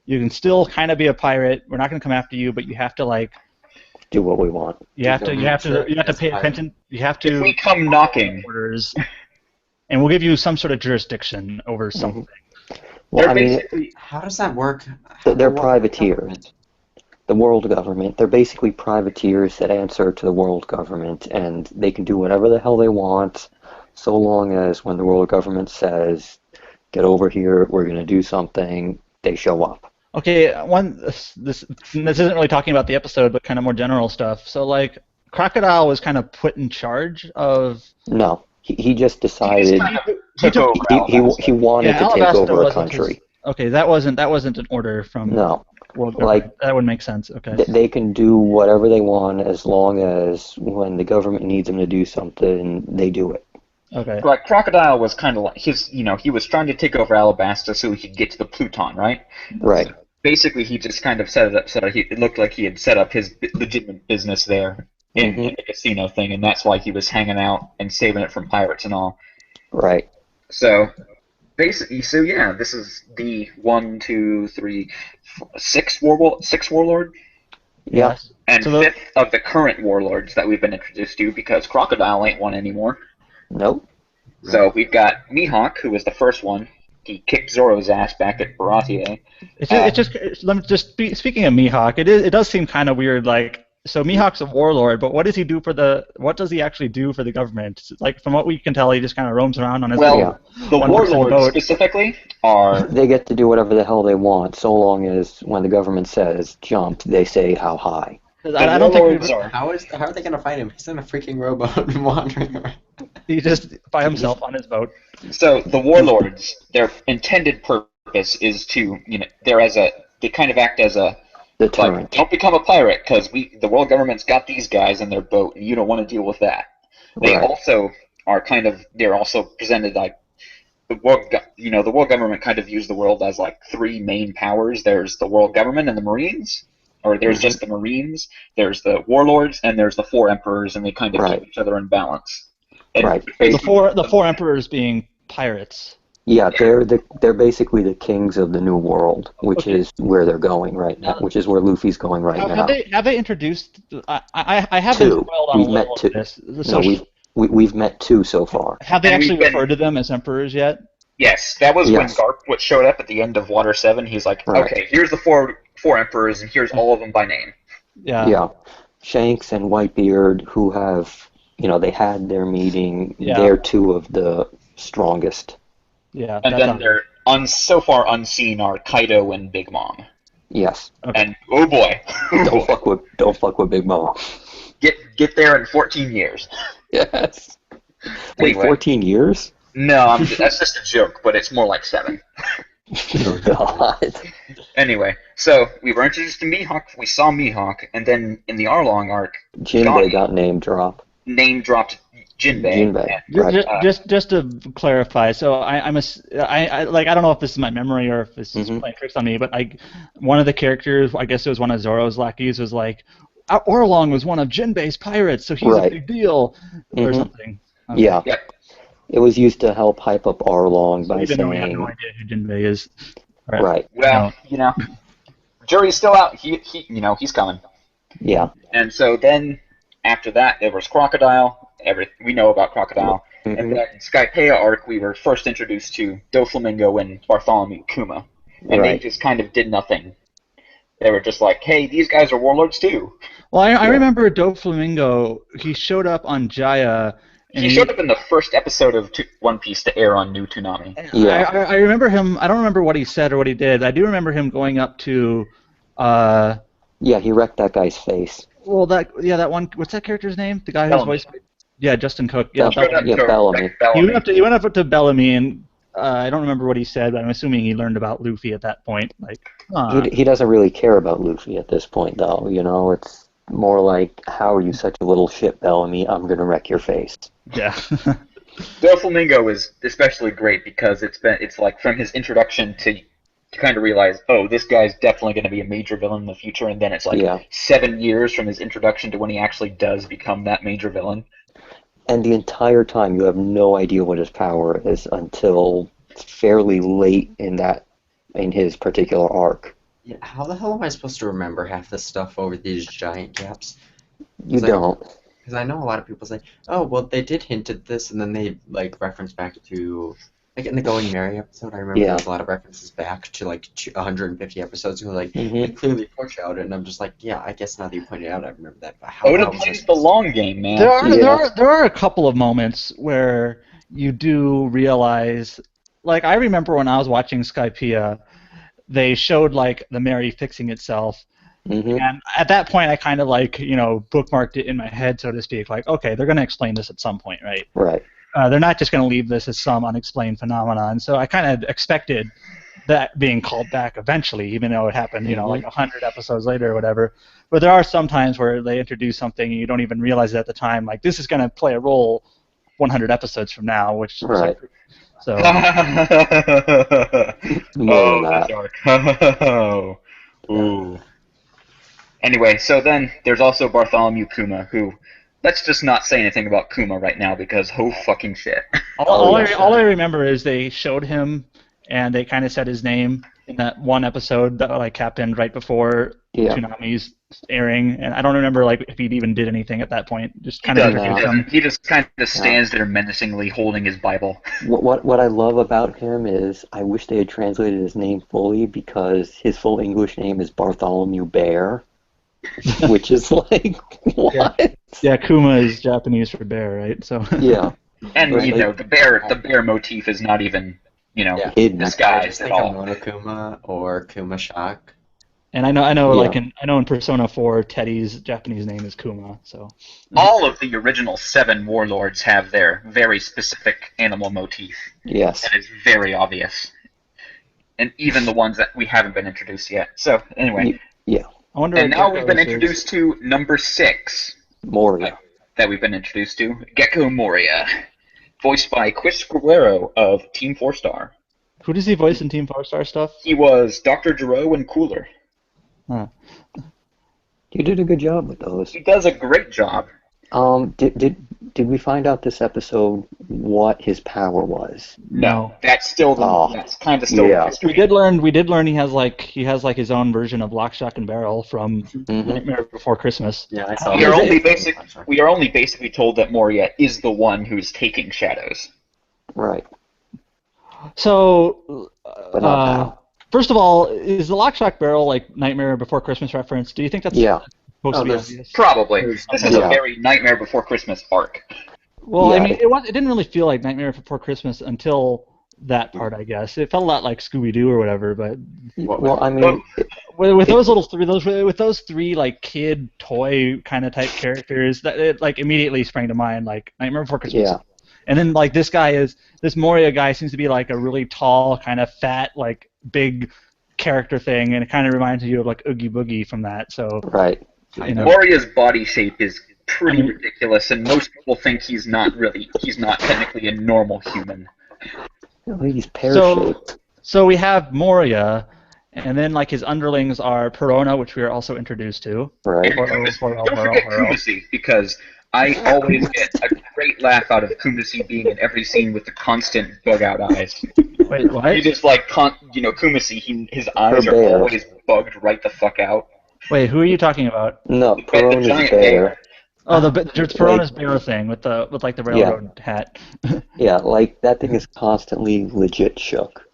you can still kind of be a pirate. We're not going to come after you, but you have to like Do what we want. you have to pay attention. You have to If we come knocking, orders, and we'll give you some sort of jurisdiction over something. Well, they're I mean, basically How does that work? they're What privateers. government? The world government. They're basically privateers that answer to the world government, and they can do whatever the hell they want, so long as when the world government says, "Get over here, we're going to do something," they show up. Okay, this isn't really talking about the episode, but kind of more general stuff. So like, Crocodile was kind of put in charge of. No, he just he decided just kind of took took- over he wanted to take Alabasta over a wasn't his- country. Okay, that wasn't an order from No, world like- government. That would make sense. Okay. they can do whatever they want as long as when the government needs them to do something, they do it. Okay. Like Crocodile was kind of like he was trying to take over Alabasta so he could get to the Pluton, right? Right. Basically, he just kind of set it up so that it looked like he had set up his legitimate business there in the casino thing, and that's why he was hanging out and saving it from pirates and all. Right. So, basically, this is the 1, 2, 3, 6 warlord, Yeah. Yes. and So the- 5th of the current warlords that we've been introduced to, because Crocodile ain't one anymore. Nope. So we've got Mihawk, who was the first one. He kicked Zoro's ass back at Baratier. Speaking of Mihawk, it does seem kind of weird. Like, so Mihawk's a warlord, but what does he do what does he actually do for the government? Like, from what we can tell, he just kind of roams around on his Well, own. the One person warlords vote. specifically are They get to do whatever the hell they want, so long as when the government says jump, they say how high. 'Cause the I don't think warlords are How are they gonna find him? He's in a freaking rowboat wandering around. he just by himself on his boat. so the warlords. Their intended purpose is to they kind of act as a Deterrent. like don't become a pirate because the world government's got these guys in their boat and you don't want to deal with that. They Right. also are they're also presented like the world government kind of views the world as like 3 main powers. There's the world government and the Marines, or there's just the Marines. There's the warlords and there's the 4 emperors, and they kind of Right. keep each other in balance. And Right. The four emperors being pirates. Yeah, they're basically the kings of the new world, which is where they're going right now, which is where Luffy's going right now. Have they introduced? I have been 2. spoiled on We've a met little 2. of this. No, So we've met 2 so far. have they And actually we've been- referred to them as emperors yet? Yes, that was Yes. when Garp showed up at the end of Water 7. He's like, Right. okay, here's the four emperors, and here's all of them by name. Yeah. Shanks and Whitebeard, who have, they had their meeting. Yeah. They're 2 of the strongest. Yeah. And that's then they're so far unseen are Kaido and Big Mom. Yes. Okay. And oh boy, Don't fuck with Big Mom. get there in 14 years. Yes. Wait, Anyway. 14 years? No, that's just a joke, but it's more like 7. Oh, God. Anyway, so we were introduced to Mihawk. We saw Mihawk, and then in the Arlong arc, Jinbei got name dropped. name dropped Jinbei. Jinbei. Right. Just to clarify, so I don't know if this is my memory or if this is playing tricks on me, but one of the characters, I guess it was one of Zoro's lackeys, was like, Orlong was one of Jinbei's pirates, so he's a Right. big deal, or Mhm. something. Okay. Yeah. Yep. It was used to help hype up Arlong So by even though we have saying, no idea who Jinbei is. right, Well, jury's still out. He's coming. yeah. And so then, after that, there was Crocodile. We know about Crocodile. And Mhm. then in Skypea arc, we were first introduced to Doflamingo and Bartholomew Kuma. And they Right. just kind of did nothing. They were just like, hey, these guys are warlords too. Well, I Yeah. remember Doflamingo. He showed up on Jaya, and He showed up in the first episode of One Piece to air on New Toonami. Yeah. I remember him. I don't remember what he said or what he did. I do remember him going up to, Yeah, he wrecked that guy's face. that one. What's that character's name? The guy whose Bellamy. voice. Yeah, Justin Cook. Yeah, He showed Bellamy. Yeah, Bellamy. He went up to Bellamy, and I don't remember what he said, but I'm assuming he learned about Luffy at that point. Like, He doesn't really care about Luffy at this point, though. It's more like, how are you such a little shit, Bellamy? I'm gonna wreck your face. yeah. Doflamingo is especially great because it's like from his introduction to kind of realize, oh, this guy's definitely going to be a major villain in the future, and then it's like Yeah. 7 years from his introduction to when he actually does become that major villain. And the entire time, you have no idea what his power is until fairly late in his particular arc. Yeah, how the hell am I supposed to remember half this stuff over these giant gaps? You Like- don't. Because I know a lot of people say, oh, well, they did hint at this, and then they, like, reference back to, like, in the Going Merry episode, I remember Yeah. there was a lot of references back to, like, 150 episodes ago, like, Mhm. it clearly foreshadowed it, and I'm just like, yeah, I guess now that you pointed it out, I remember that, but how Oda was I plays the supposed to- long game, man. There are a couple of moments where you do realize, like, I remember when I was watching Skypea, they showed, like, the Mary fixing itself, Mhm. and at that point I kind of, like, bookmarked it in my head, so to speak, like, okay, they're going to explain this at some point, right? Right. They're not just going to leave this as some unexplained phenomenon, so I kind of expected that being called back eventually, even though it happened, like 100 episodes later or whatever. But there are some times where they introduce something and you don't even realize it at the time, like, this is going to play a role 100 episodes from now, which Right. so More than that. That's dark. Ooh. Anyway, so then there's also Bartholomew Kuma, who, let's just not say anything about Kuma right now because oh fucking shit. all yeah. I remember is they showed him and they kind of said his name in that one episode that like happened right before Yeah. Toonami's airing, and I don't remember like if he even did anything at that point. Just He kind of doesn't. introduced He him. doesn't. He just kind of stands there menacingly holding his Bible. What I love about him is I wish they had translated his name fully because his full English name is Bartholomew Bear, which is like what? Yeah, Kuma is Japanese for bear, right? So Yeah. And Right. the bear motif is not even Yeah. Hidden. I disguised just at think of all. Monokuma or Kuma Shock. and I know Yeah. like I know in Persona 4 Teddy's Japanese name is Kuma, so All of the original 7 warlords have their very specific animal motif. Yes. That is very obvious. And even the ones that we haven't been introduced yet. So, anyway. Yeah. I wonder. And what now we've been Gekko's is. introduced to number 6 Moria. that we've been introduced to, Gecko Moria, voiced by Chris Guerrero of Team 4 Star. Who does he voice in Team 4-Star stuff? He was Dr. Gero and Cooler. Huh. You did a good job with those. He does a great job. Did we find out this episode what his power was? No. That's still that's kind of still Yeah. mystery. We did learn he has like his own version of Lock, Shock, and Barrel from Mhm. Nightmare Before Christmas. Yeah, I saw We are that. only basically told that Moria is the one who's taking shadows. Right. So, But not now. first of all, is the Lock, Shock, Barrel like Nightmare Before Christmas reference? Do you think that's Yeah. supposed to be there's- obvious? Probably. There's- This is Yeah. a very Nightmare Before Christmas arc. Well, I Yeah. mean, it didn't really feel like Nightmare Before Christmas until that part, I guess. It felt a lot like Scooby Doo or whatever, but Well, I mean, with those three like kid toy kind of type characters, that it like immediately sprang to mind like Nightmare Before Christmas. Yeah. And then like this Moria guy seems to be like a really tall, kind of fat, like big character thing, and it kind of reminds you of like Oogie Boogie from that. So right. you know, Moria's body shape is pretty ridiculous, and most people think he's not technically a normal human. He's pear-shaped. so we have Moria, And then like his underlings are Perona, which we are also introduced to. Right. And Kumasi. Don't forget Kumasi, because I always get a great laugh out of Kumasi being in every scene with the constant bug-out eyes. Wait, what? He just like, Kumasi, his eyes Her are bear. always bugged right the fuck out. Wait, who are you talking about? No, The Perona's giant bear. Oh, the Perona's bear thing with like the railroad hat. Yeah, like that thing is constantly legit shook.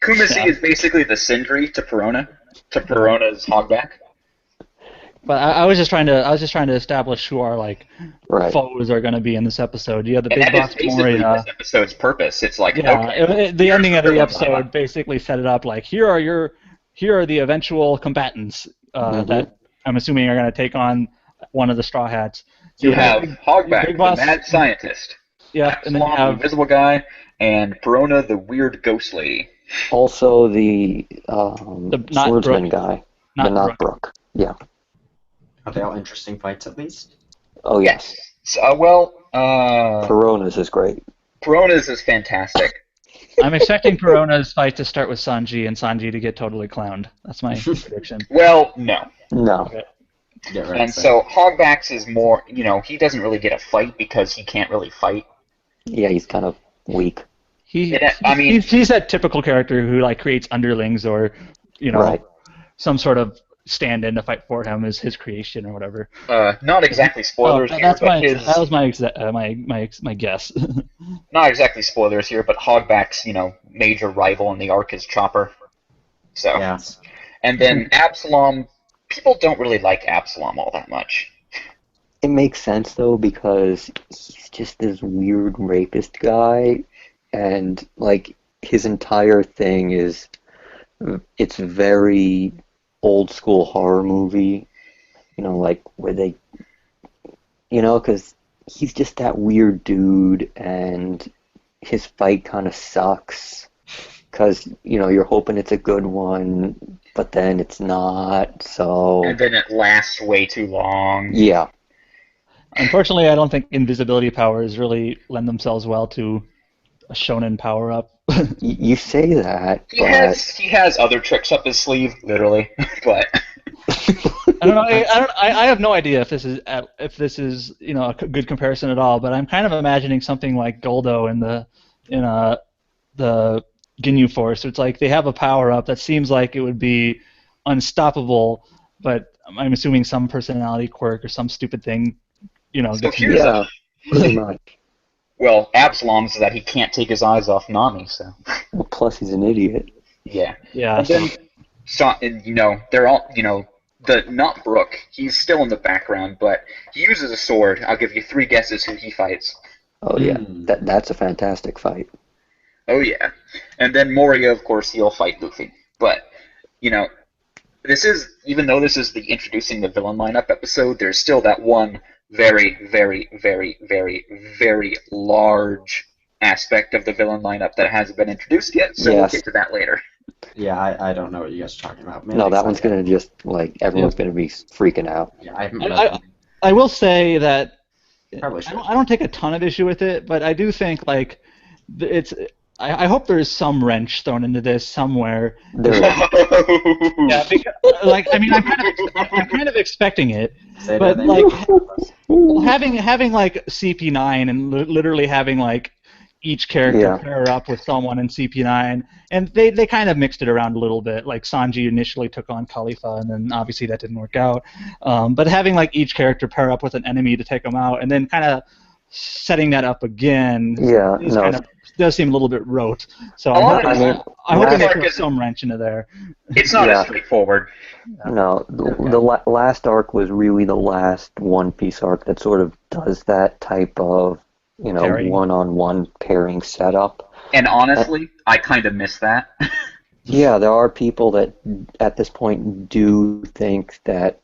Kumasi Yeah. is basically the Sindri to Perona, to Perona's Hogback. But I was just trying to establish who our like Right. foes are going to be in this episode. You have the And big that is boss basically Moria. this episode's purpose. It's like, Yeah, okay, the here's ending of the villain episode lineup. basically set it up like here are the eventual combatants that I'm assuming are going to take on one of the Straw Hats. So You have Hogback, Big the Boss, mad scientist, yeah, and then you Absalom, the have invisible guy, and Perona, the weird ghost lady. Also the not swordsman Brooke. guy, Not but not Brooke. Brooke. Yeah. Are they all interesting fights at least? Oh yes. So, Perona's is great. Perona's is fantastic. I'm expecting Perona's fight to start with Sanji and Sanji to get totally clowned. That's my prediction. Well, no. No. Okay. Yeah, right. And so Hogback's is more, he doesn't really get a fight because he can't really fight. Yeah, he's kind of weak. He's that typical character who like creates underlings or Right. some sort of stand-in to fight for him is his creation or whatever. Not exactly spoilers here, That's but that was my guess. not exactly spoilers here, but Hogback's, major rival in the arc is Chopper. So, Yes. and then Absalom, people don't really like Absalom all that much. It makes sense though because he's just this weird rapist guy, and like his entire thing is it's very old school horror movie, like where they, because he's just that weird dude, and his fight kind of sucks because you're hoping it's a good one, but then it's not. So And then it lasts way too long. yeah. Unfortunately, I don't think invisibility powers really lend themselves well to a shonen power-up. You say that, He but has other tricks up his sleeve, literally, but I don't know. I have no idea if this is a good comparison at all. But I'm kind of imagining something like Goldo in the Ginyu Force. It's like they have a power up that seems like it would be unstoppable, but I'm assuming some personality quirk or some stupid thing, So gets here's yeah, pretty much. well, Absalom's is that he can't take his eyes off Nami, so Well, plus he's an idiot. yeah. yeah. And then, they're all, not Brooke. He's still in the background, but he uses a sword. I'll give you 3 guesses who he fights. Oh yeah, that's a fantastic fight. Oh yeah. And then Moria, of course, he'll fight Luffy. But, even though this is the introducing the villain lineup episode, there's still that one very, very, very, very, very large aspect of the villain lineup that hasn't been introduced yet, so we'll Yes. get to that later. Yeah, I don't know what you guys are talking about. No, that one's gonna just like everyone's gonna be freaking out. Yeah, I haven't read that. I will say that Probably should. I don't take a ton of issue with it, but I do think like it's. I hope there is some wrench thrown into this somewhere. There, Yeah, because, I'm kind of expecting it, Say but that like having like CP9 and literally having like each character Yeah. pair up with someone in CP9, and they kind of mixed it around a little bit. Like Sanji initially took on Khalifa, and then obviously that didn't work out. But having like each character pair up with an enemy to take them out, and then kind of setting that up again, yeah, is no, kind of does seem a little bit rote. So A lot I'm of hoping they Mark throw is- some wrench into there. It's not Yeah. as straightforward. no. The last arc was really the last One Piece arc that sort of does that type of Pairing. one-on-one pairing setup. And honestly, I kind of miss that. Yeah, there are people that at this point do think that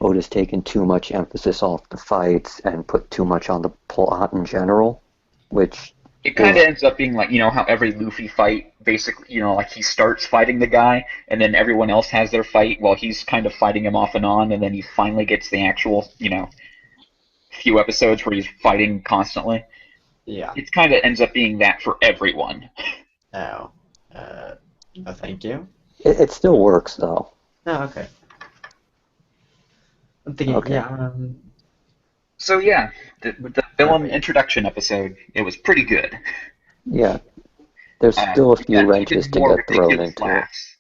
Oda's taken too much emphasis off the fights and put too much on the plot in general, which It kind of ends up being like, how every Luffy fight, basically, like he starts fighting the guy, and then everyone else has their fight while he's kind of fighting him off and on, and then he finally gets the actual, few episodes where he's fighting constantly. Yeah. It kind of ends up being that for everyone. Oh. Thank you. It still works though. Oh, okay. I'm thinking, Okay. yeah. So yeah, the villain introduction episode, it was pretty good. Yeah. There's still a We few got wrenches even to more get thrown ridiculous into it. laughs.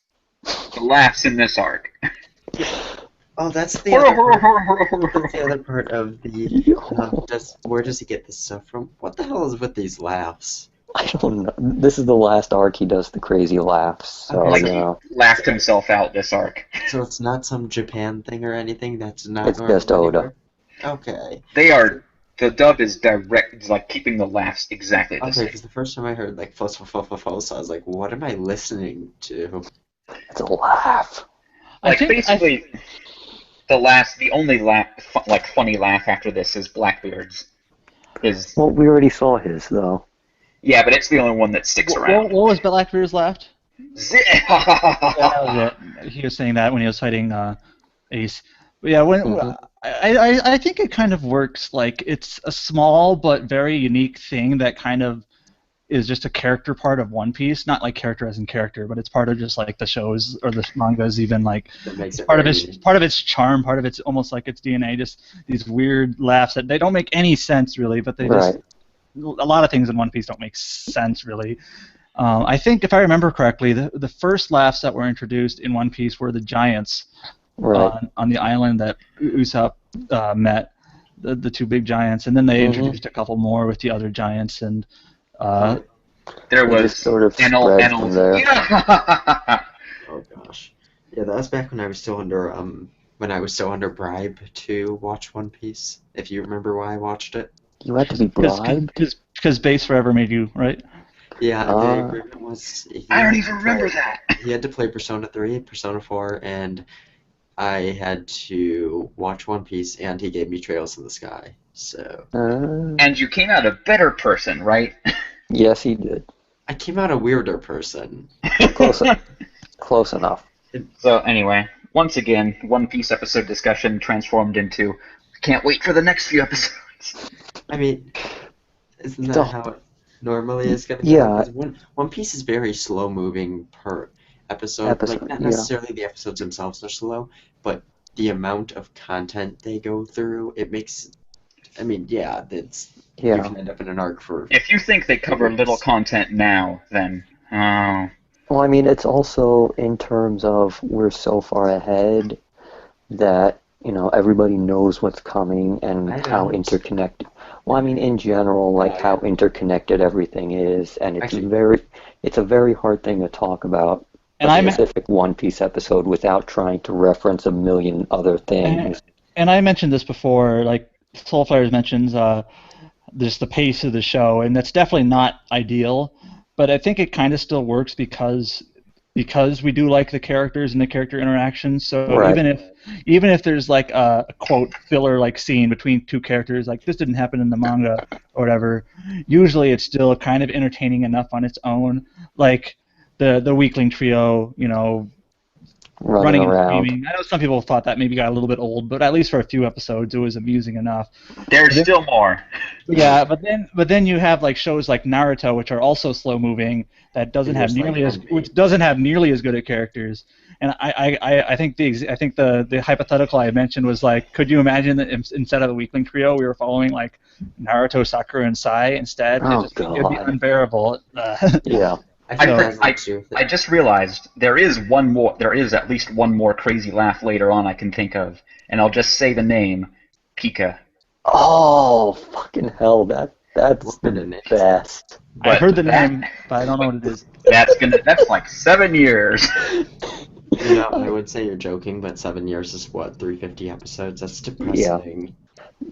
The laughs in this arc. Oh, that's the other part. That's the other part of the. Where does he get this stuff from? What the hell is with these laughs? I don't know. This is the last arc he does the crazy laughs, so, Okay, Like you he know. laughed himself out this arc. So it's not some Japan thing or anything. That's not It's normal just Oda. anywhere? Okay. The dub is direct, like keeping the laughs exactly the Okay, same. because the first time I heard like fuss, so I was like, what am I listening to? It's a laugh. Like basically, the only laugh, like funny laugh after this is Blackbeard's. Well, we already saw his, though. Yeah, but it's the only one that sticks around. What was Blackbeard's laugh? That was it. He was saying that when he was fighting Ace. But yeah, I think it kind of works. Like it's a small but very unique thing that kind of is just a character part of One Piece. Not like character as in character, but it's part of just like the shows or the mangas. Even like That makes it's it part of very its unique. part of its charm. Part of its almost like its DNA. Just these weird laughs that they don't make any sense really, but they just. Right. A lot of things in One Piece don't make sense really. I think if I remember correctly, the first laughs that were introduced in One Piece were the giants on the island that Usopp met, the two big giants, and then they introduced a couple more with the other giants, and there was just sort of Enel. spread from there. Yeah. Oh gosh. Yeah, that was back when I was still under bribe to watch One Piece. If you remember why I watched it. You had to be bribed? Because Base Forever made you, right? Yeah, the agreement was I don't even remember that. he had to play Persona 3, Persona 4, and I had to watch One Piece, and he gave me Trails in the Sky. So And you came out a better person, right? Yes, he did. I came out a weirder person. Close enough. So anyway, once again, One Piece episode discussion transformed into can't wait for the next few episodes. I mean, isn't that how it normally is going to go? Yeah. 'Cause One Piece is very slow-moving per episode. Like, not necessarily the episodes themselves are slow, but the amount of content they go through, it makes... I mean, you can end up in an arc for... If you think they cover little content now, then... Well, I mean, it's also in terms of we're so far ahead that, you know, everybody knows what's coming and how interconnected. Well, I mean, in general, like how interconnected everything is, and it's a very hard thing to talk about a specific One Piece episode without trying to reference a million other things. And I mentioned this before, like Soulfires mentions just the pace of the show, and that's definitely not ideal, but I think it kind of still works because we do like the characters and the character interactions. So even if there's like a quote filler like scene between two characters, like this didn't happen in the manga or whatever, usually it's still kind of entertaining enough on its own. Like the Weakling trio, you know, running and screaming. I know some people thought that maybe got a little bit old, but at least for a few episodes it was amusing enough. There's still more. Yeah, but then you have like shows like Naruto, which are also slow moving, that doesn't have nearly as good at characters. And I think the hypothetical I mentioned was like, could you imagine that instead of the Weakling trio, we were following like Naruto, Sakura, and Sai instead? It'd be unbearable. Yeah. I just realized there is at least one more crazy laugh later on I can think of, and I'll just say the name, Pika. Oh, fucking hell, that's the best. I heard the name, but I don't know what it is. That's like 7 years. You know, I would say you're joking, but 7 years is what, 350 episodes? That's depressing. Yeah.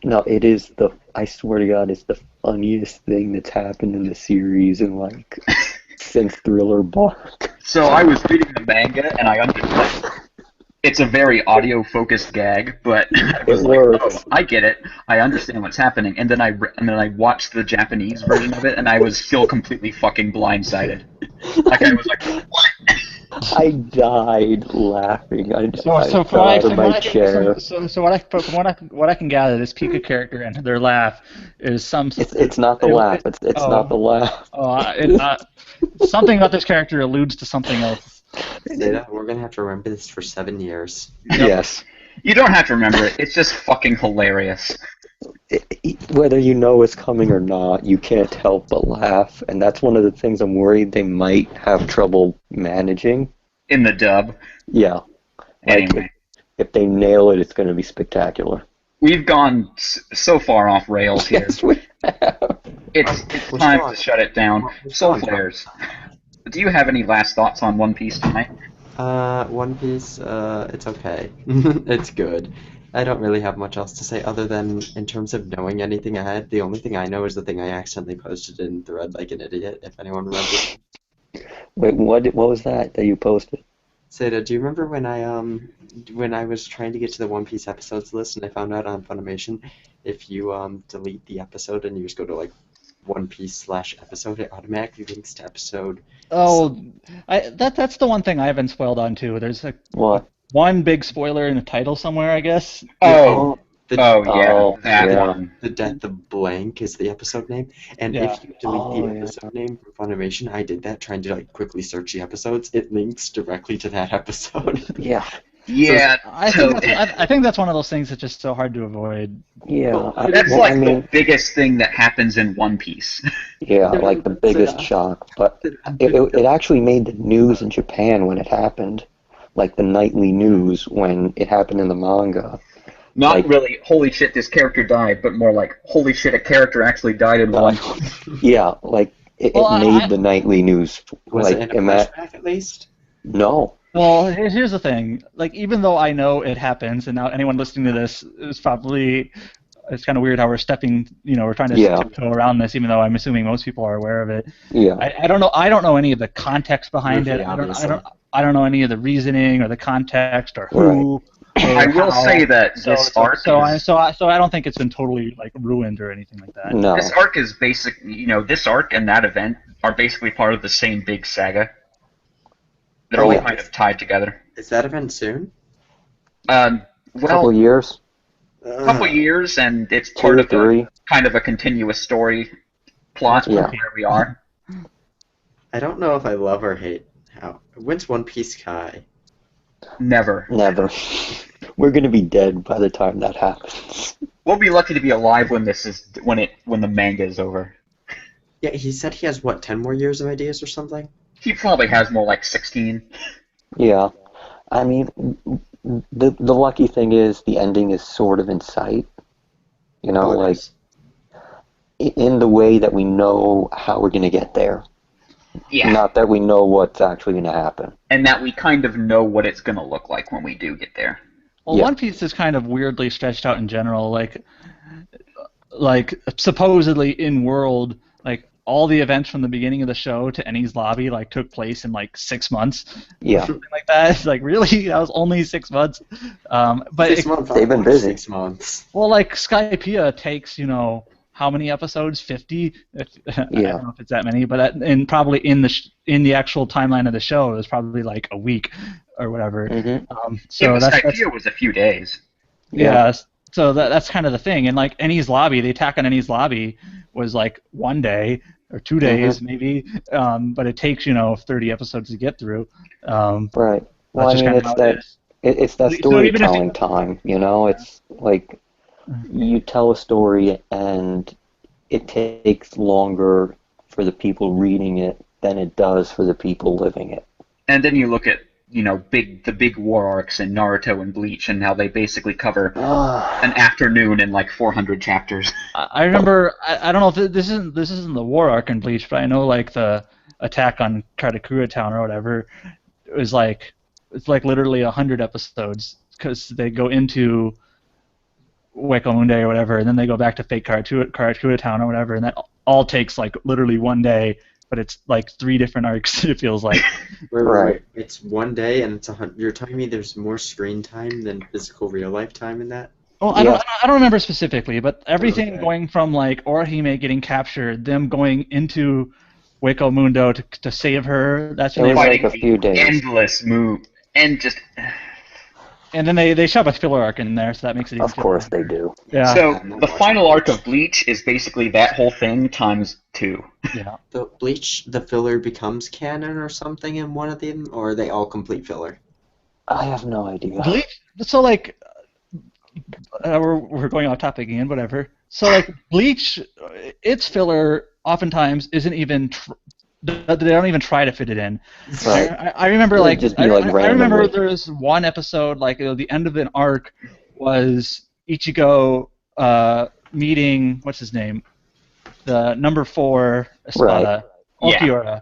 No, it is I swear to God, it's the funniest thing that's happened in the series in like since Thriller Bark. So I was reading the manga, and I understood. It's a very audio-focused gag, but I was like, oh, I get it. I understand what's happening. And then I watched the Japanese version of it, and I was still completely fucking blindsided. Like I was like, what? I died laughing. I fell out of my chair. So what I can gather, this Pika character and their laugh is some. It's not the laugh. It's not the laugh. Something about this character alludes to something else. Zeta, we're gonna have to remember this for 7 years. Yes. You don't have to remember it. It's just fucking hilarious. Whether you know it's coming or not, you can't help but laugh, and that's one of the things I'm worried they might have trouble managing. In the dub. Yeah. Like, Anyway. if they nail it, it's going to be spectacular. We've gone so far off rails here. Yes, we have. It's We're time still to shut it down. We're still Soul on Flares. Do you have any last thoughts on One Piece tonight? One Piece, it's okay. It's good. I don't really have much else to say other than in terms of knowing anything ahead, the only thing I know is the thing I accidentally posted in Thread like an idiot, if anyone remembers. Wait, what was that you posted? Seda, do you remember when I was trying to get to the One Piece episodes list and I found out on Funimation if you delete the episode and you just go to like One Piece /episode, it automatically links to episode. Oh, that's the one thing I haven't spoiled on too. There's What? one big spoiler in the title somewhere, I guess. Oh, The, yeah, that yeah. one. The Death of Blank is the episode name, and Yeah. if you delete the Yeah. episode name from Funimation, I did that trying to like quickly search the episodes. It links directly to that episode. Yeah. Yeah, I think that's one of those things that's just so hard to avoid. Yeah. Well, that's well, like I mean, the biggest thing that happens in One Piece. yeah, like the biggest shock. But it actually made the news in Japan when it happened. Like the nightly news when it happened in the manga. Not Like- really, holy shit, this character died, but more like, holy shit, a character actually died in life. Yeah, like it Well, made the nightly news. Was like it in a flashback at least? No. Well, here's the thing. Like, even though I know it happens, and now anyone listening to this is probably, it's kind of weird how we're stepping, we're trying to Yeah. tiptoe around this, even though I'm assuming most people are aware of it. Yeah. I don't know. I don't know any of the context behind Luffy, it. obviously. I don't know any of the reasoning or the context or who. I will say that this arc So I don't think it's been totally like ruined or anything like that. No. this arc is this arc and that event are basically part of the same big saga. They're all Yeah. kind of tied together. Is that event soon? Well, Couple years, couple years, and it's 2 part or of 3. kind of a continuous story plot Yeah. from where we are. I don't know if I love or hate how. When's One Piece Kai? Never. Never. We're gonna be dead by the time that happens. We'll be lucky to be alive when when the manga is over. Yeah, he said he has what, 10 more years of ideas or something? He probably has more like 16. Yeah. I mean, the lucky thing is the ending is sort of in sight. You know, Oh, it like is. in the way that we know how we're gonna get there. Yeah. Not that we know what's actually gonna happen. And that we kind of know what it's going to look like when we do get there. Well, Yeah. One Piece is kind of weirdly stretched out in general. Like supposedly in world, like all the events from the beginning of the show to Eni's lobby like took place in like 6 months, Yeah. something like that. It's like really, that was only 6 months. But 6 months. they've been busy. 6 months. well, like Skypiea takes how many episodes? 50. I Yeah. don't know if it's that many, but probably in the actual timeline of the show, it was probably like a week or whatever. Mm-hmm. So the that's Skypiea was a few days. yeah. So that's kind of the thing. And like Eni's lobby, the attack on Eni's lobby was like 1 day or 2 days maybe, but it takes 30 episodes to get through. Right. Well, That's I just mean, kind of it's how it that is. it's that So even if you- storytelling time. It's like you tell a story and it takes longer for the people reading it than it does for the people living it. And then you look at, the big war arcs in Naruto and Bleach and how they basically cover an afternoon in like 400 chapters. I remember. I don't know if this isn't the war arc in Bleach, but I know like the attack on Karakura Town or whatever. It's like literally 100 episodes because they go into Wekamunde or whatever, and then they go back to fake Karakura Town or whatever, and that all takes like literally 1 day, but it's like 3 different arcs. It feels like. Right. It's 1 day, and it's You're telling me there's more screen time than physical real life time in that? Well, I don't remember specifically, but everything Okay. going from like Orihime getting captured, them going into Waco Mundo to save her. That's It when was they like a few days. Endless move. And just... And then they shove a filler arc in there, so that makes it even Of course they do. Yeah. So the final arc of Bleach is basically that whole thing times 2. Yeah. The Bleach, the filler becomes canon or something in one of them, or are they all complete filler? I have no idea. Bleach. So like, we're going off topic again. Whatever. So like Bleach, its filler oftentimes isn't even. They don't even try to fit it in. Right. I remember It would like just be, like, I remember randomly. there was one episode like the end of an arc was Ichigo meeting what's his name, the number 4 Espada, Yeah. Ulquiorra.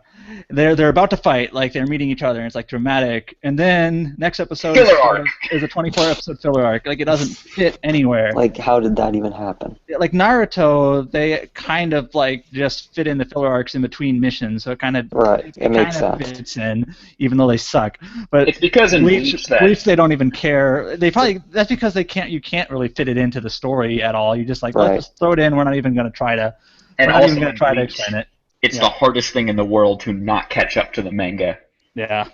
They're about to fight, like they're meeting each other, and it's like dramatic. And then next episode Filler arc. is a 24 episode filler arc. Like it doesn't fit anywhere. Like, how did that even happen? Like Naruto, they kind of like just fit in the filler arcs in between missions, so it kind of Right. It makes kind of sense. fits in, even though they suck. But It's because in Bleach that Bleach, they don't even care. They probably that's because you can't really fit it into the story at all. You just like Right. let's just throw it in. We're not even going to try to. and We're not also even going in to try to Bleach, explain it. it's Yeah. the hardest thing in the world to not catch up to the manga. Yeah.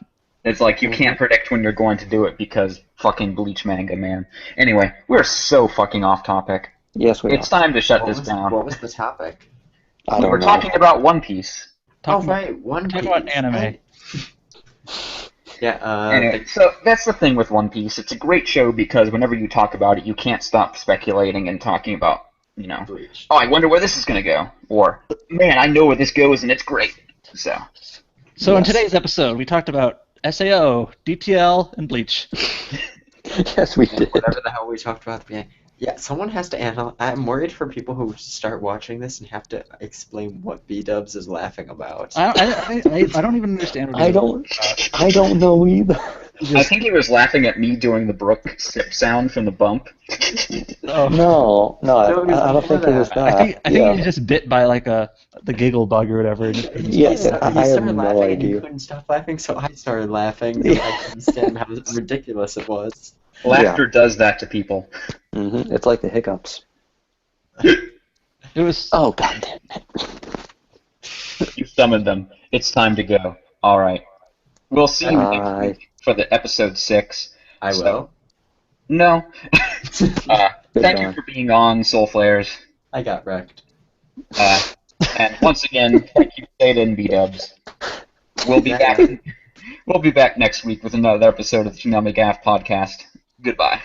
It's like you can't predict when you're going to do it because fucking Bleach manga, man. Anyway, we're so fucking off topic. Yes, we It's are. time to shut this down. What was the topic? I don't We're know. talking about One Piece. Oh, right, One Talk Piece. about anime. Yeah, Anyway, so that's the thing with One Piece. It's a great show because whenever you talk about it, you can't stop speculating and talking about, you know, Bleach. oh, I wonder where this is going to go. Or, man, I know where this goes and it's great. So, So in Yes. today's episode, we talked about SAO, DTL, and Bleach. Yes, we did. Whatever the hell we talked about at the beginning. Yeah, someone has to analyze. I'm worried for people who start watching this and have to explain what B-Dubs is laughing about. I don't even understand what I he's don't know either. I think he was laughing at me doing the Brook sip sound from the bump. Oh. No, No, it was I don't think it was before that. I think yeah. he's just bit by like the giggle bug or whatever. and just couldn't Yeah, stop. I He have started no laughing and he idea. couldn't stop laughing, so I started laughing because I couldn't stand how ridiculous it was. Laughter does that to people. It's like the hiccups. It was. Oh, god damn it. You summoned them. It's time to go. All right. We'll see you next Bye. week for the episode 6. I So- will. No. Thank you Goodbye. for being on, Soul Flares. I got wrecked. And once again, thank you, Theta and B-Dubs. We'll be back. We'll be back next week with another episode of the ToonamiGAF podcast. Goodbye.